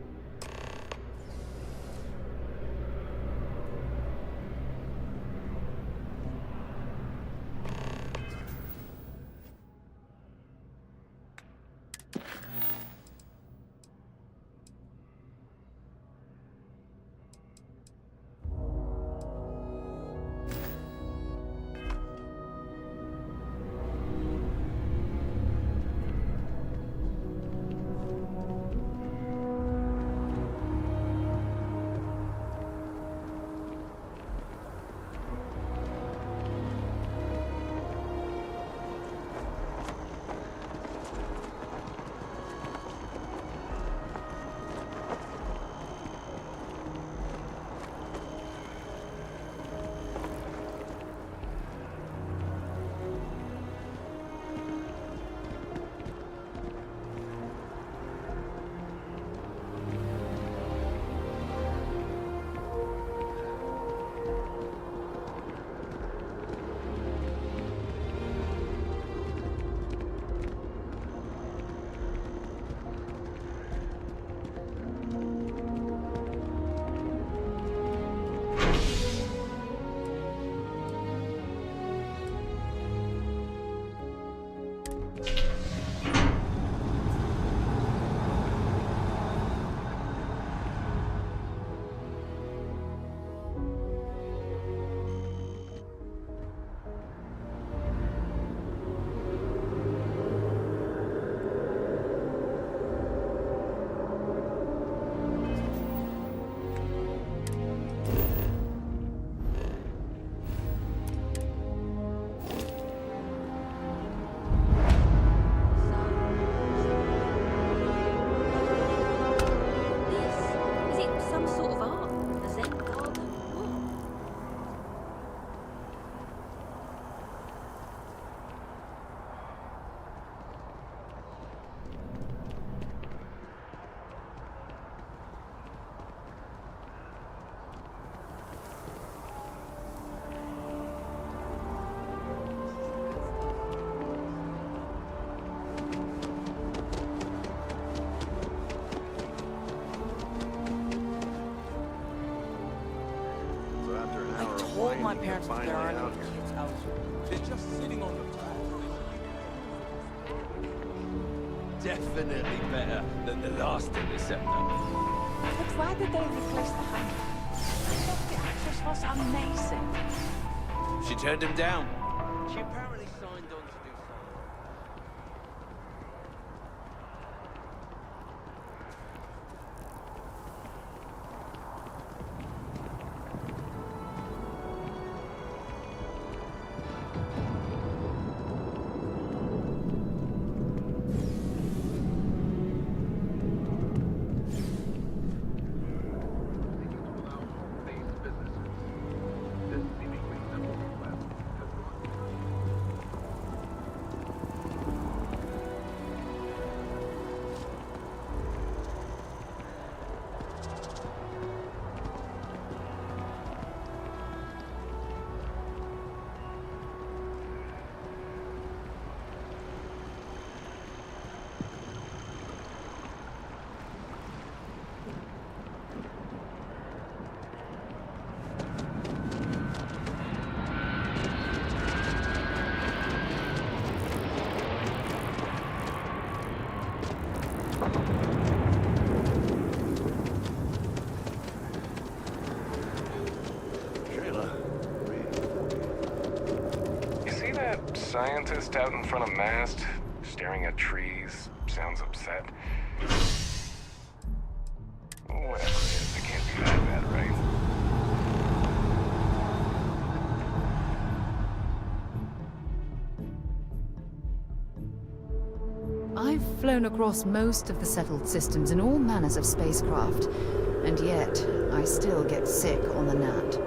[SPEAKER 21] told my parents that there aren't any kids out here. They're just sitting on the track.
[SPEAKER 4] Definitely better than the last interceptor.
[SPEAKER 6] But why did they replace the hunter? I thought the actress was amazing.
[SPEAKER 4] She turned him down.
[SPEAKER 21] She apparently signed on to do something.
[SPEAKER 14] That scientist out in front of mast, staring at trees, sounds upset. Whatever it is, it can't be that bad, right?
[SPEAKER 18] I've flown across most of the settled systems in all manners of spacecraft, and yet I still get sick on the gnat.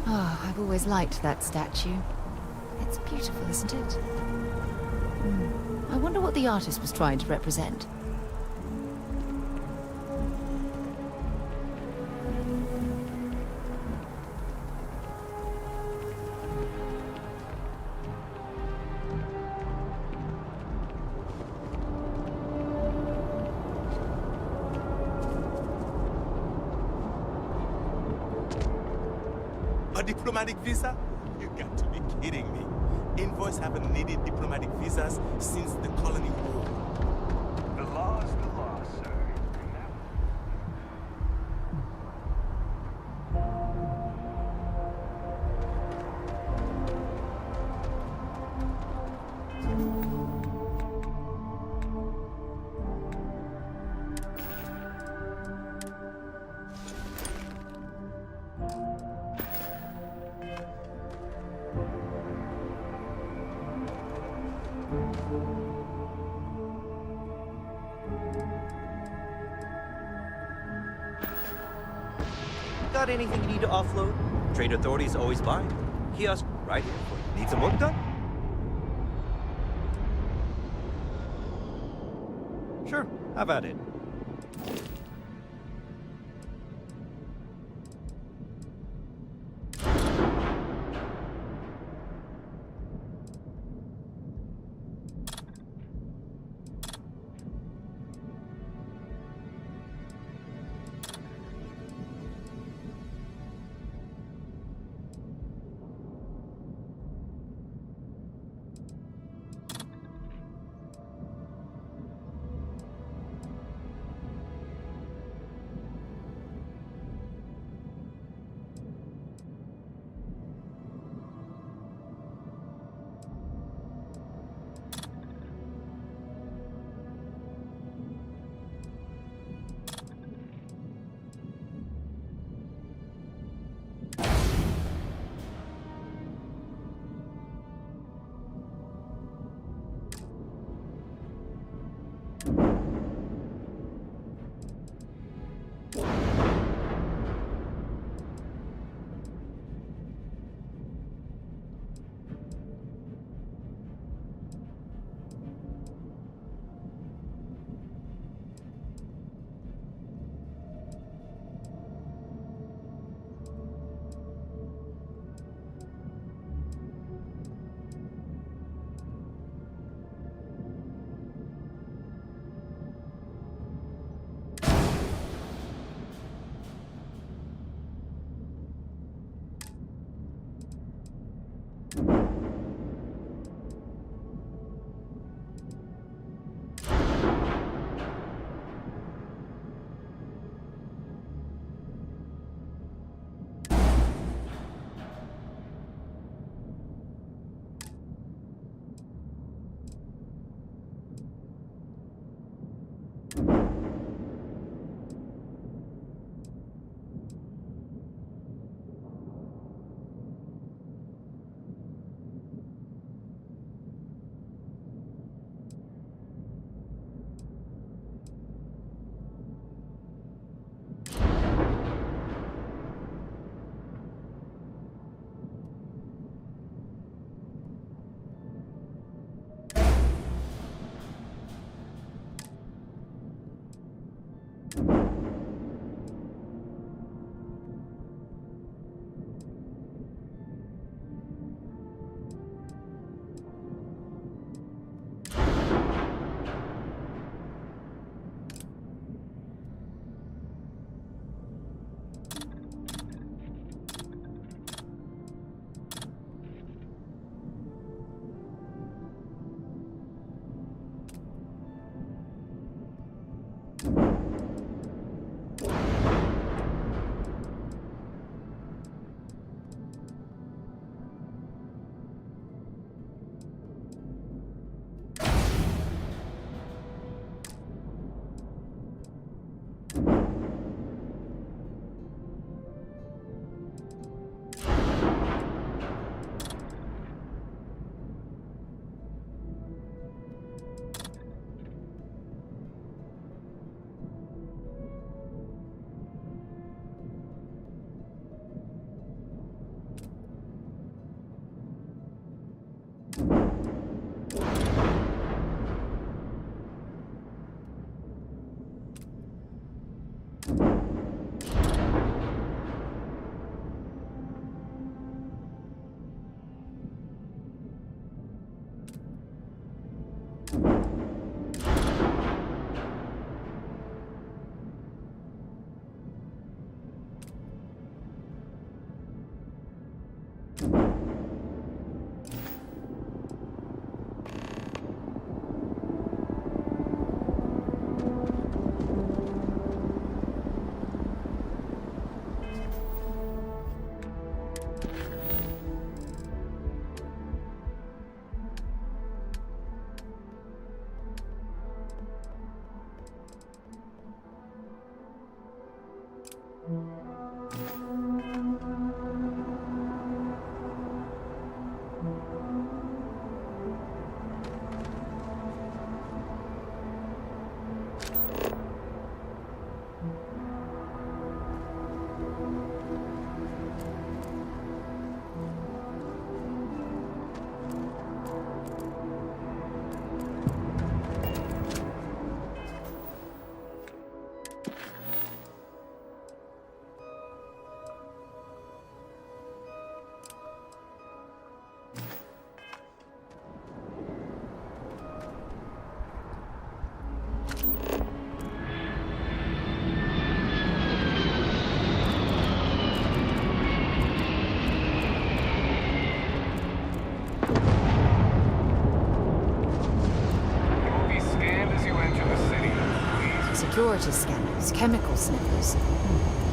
[SPEAKER 18] Oh, I've always liked that statue. It's beautiful, isn't it? I wonder what the artist was trying to represent.
[SPEAKER 7] A diplomatic visa? You got to be kidding me. Invoice haven't needed diplomatic visas since the colony war.
[SPEAKER 14] The law's the law, sir.
[SPEAKER 11] Got anything you need to offload? Trade authorities always buy. Kiosk right here for you. Need some work done? Sure, have at it.
[SPEAKER 18] Security scanners, chemical sniffers.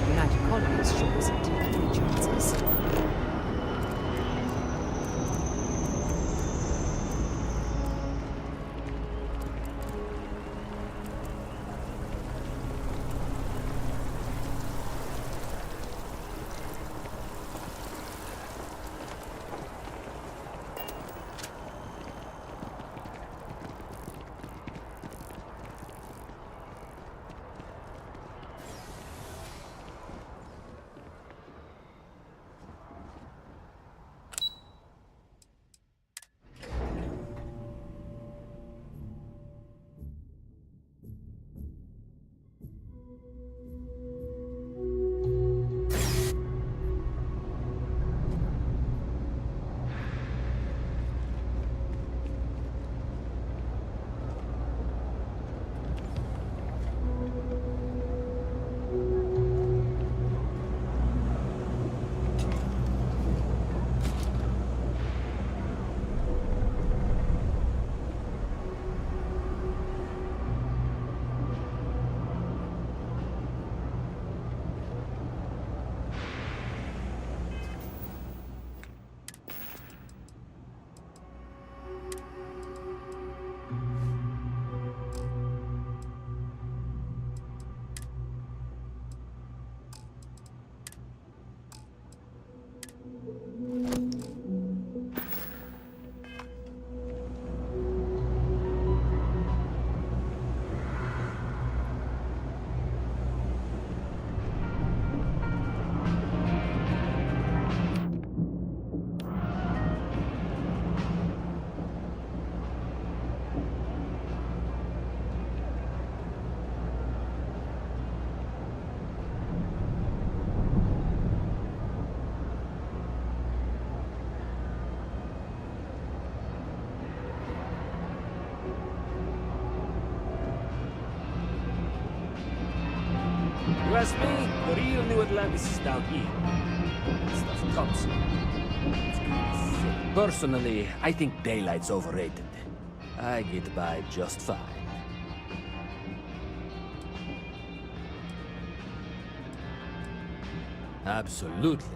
[SPEAKER 18] United Colonies sure isn't taking any chances.
[SPEAKER 9] You ask me, the real New Atlantis is down here. Stuff tops. It's kinda sick. Personally, I think daylight's overrated. I get by just fine. Absolutely.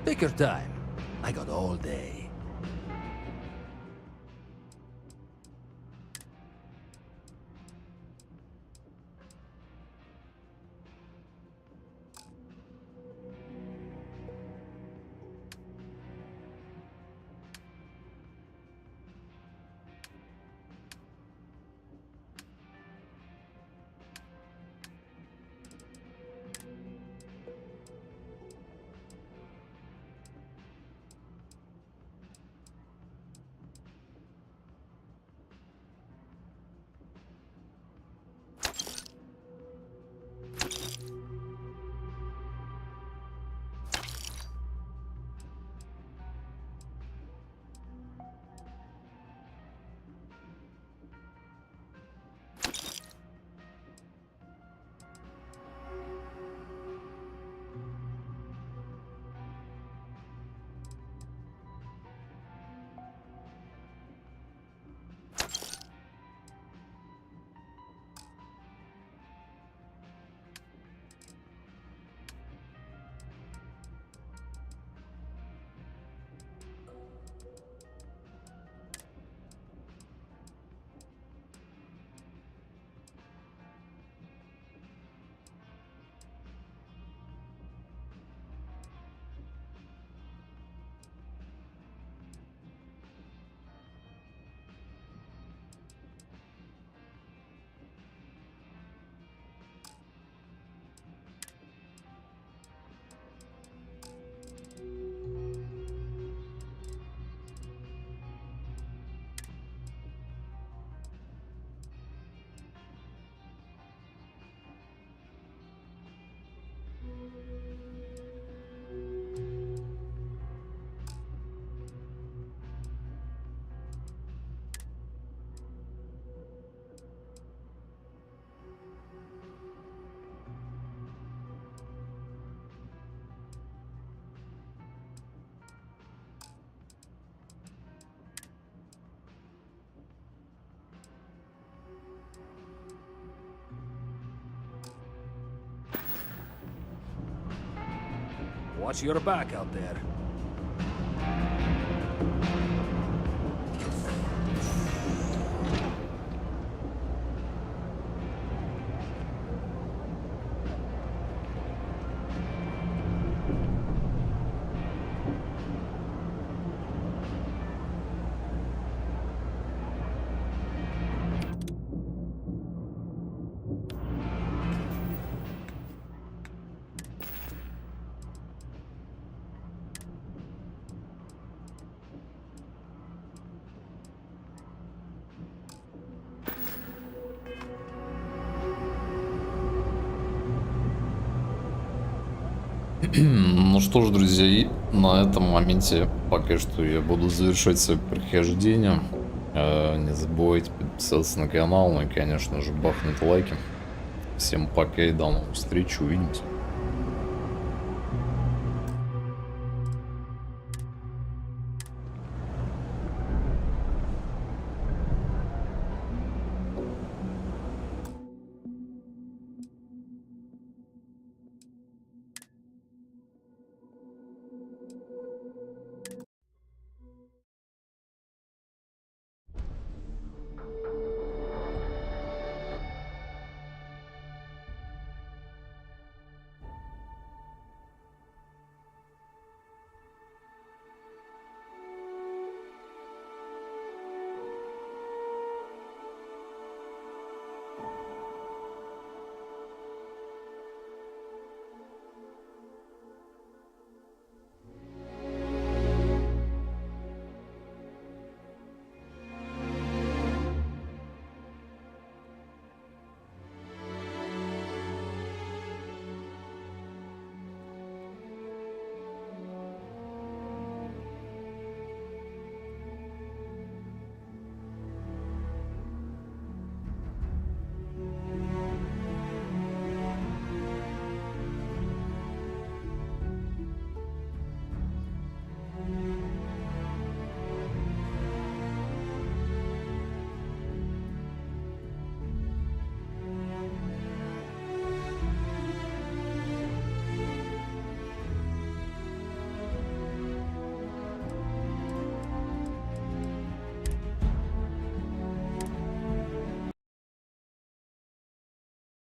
[SPEAKER 9] Take your time. I got all day. Watch your back out there.
[SPEAKER 1] Ну что ж, друзья, и на этом моменте пока что я буду завершать свое прохождение. Не забывайте подписаться на канал, ну и, конечно же, бахнуть лайки. Всем пока и до новых встреч, увидимся.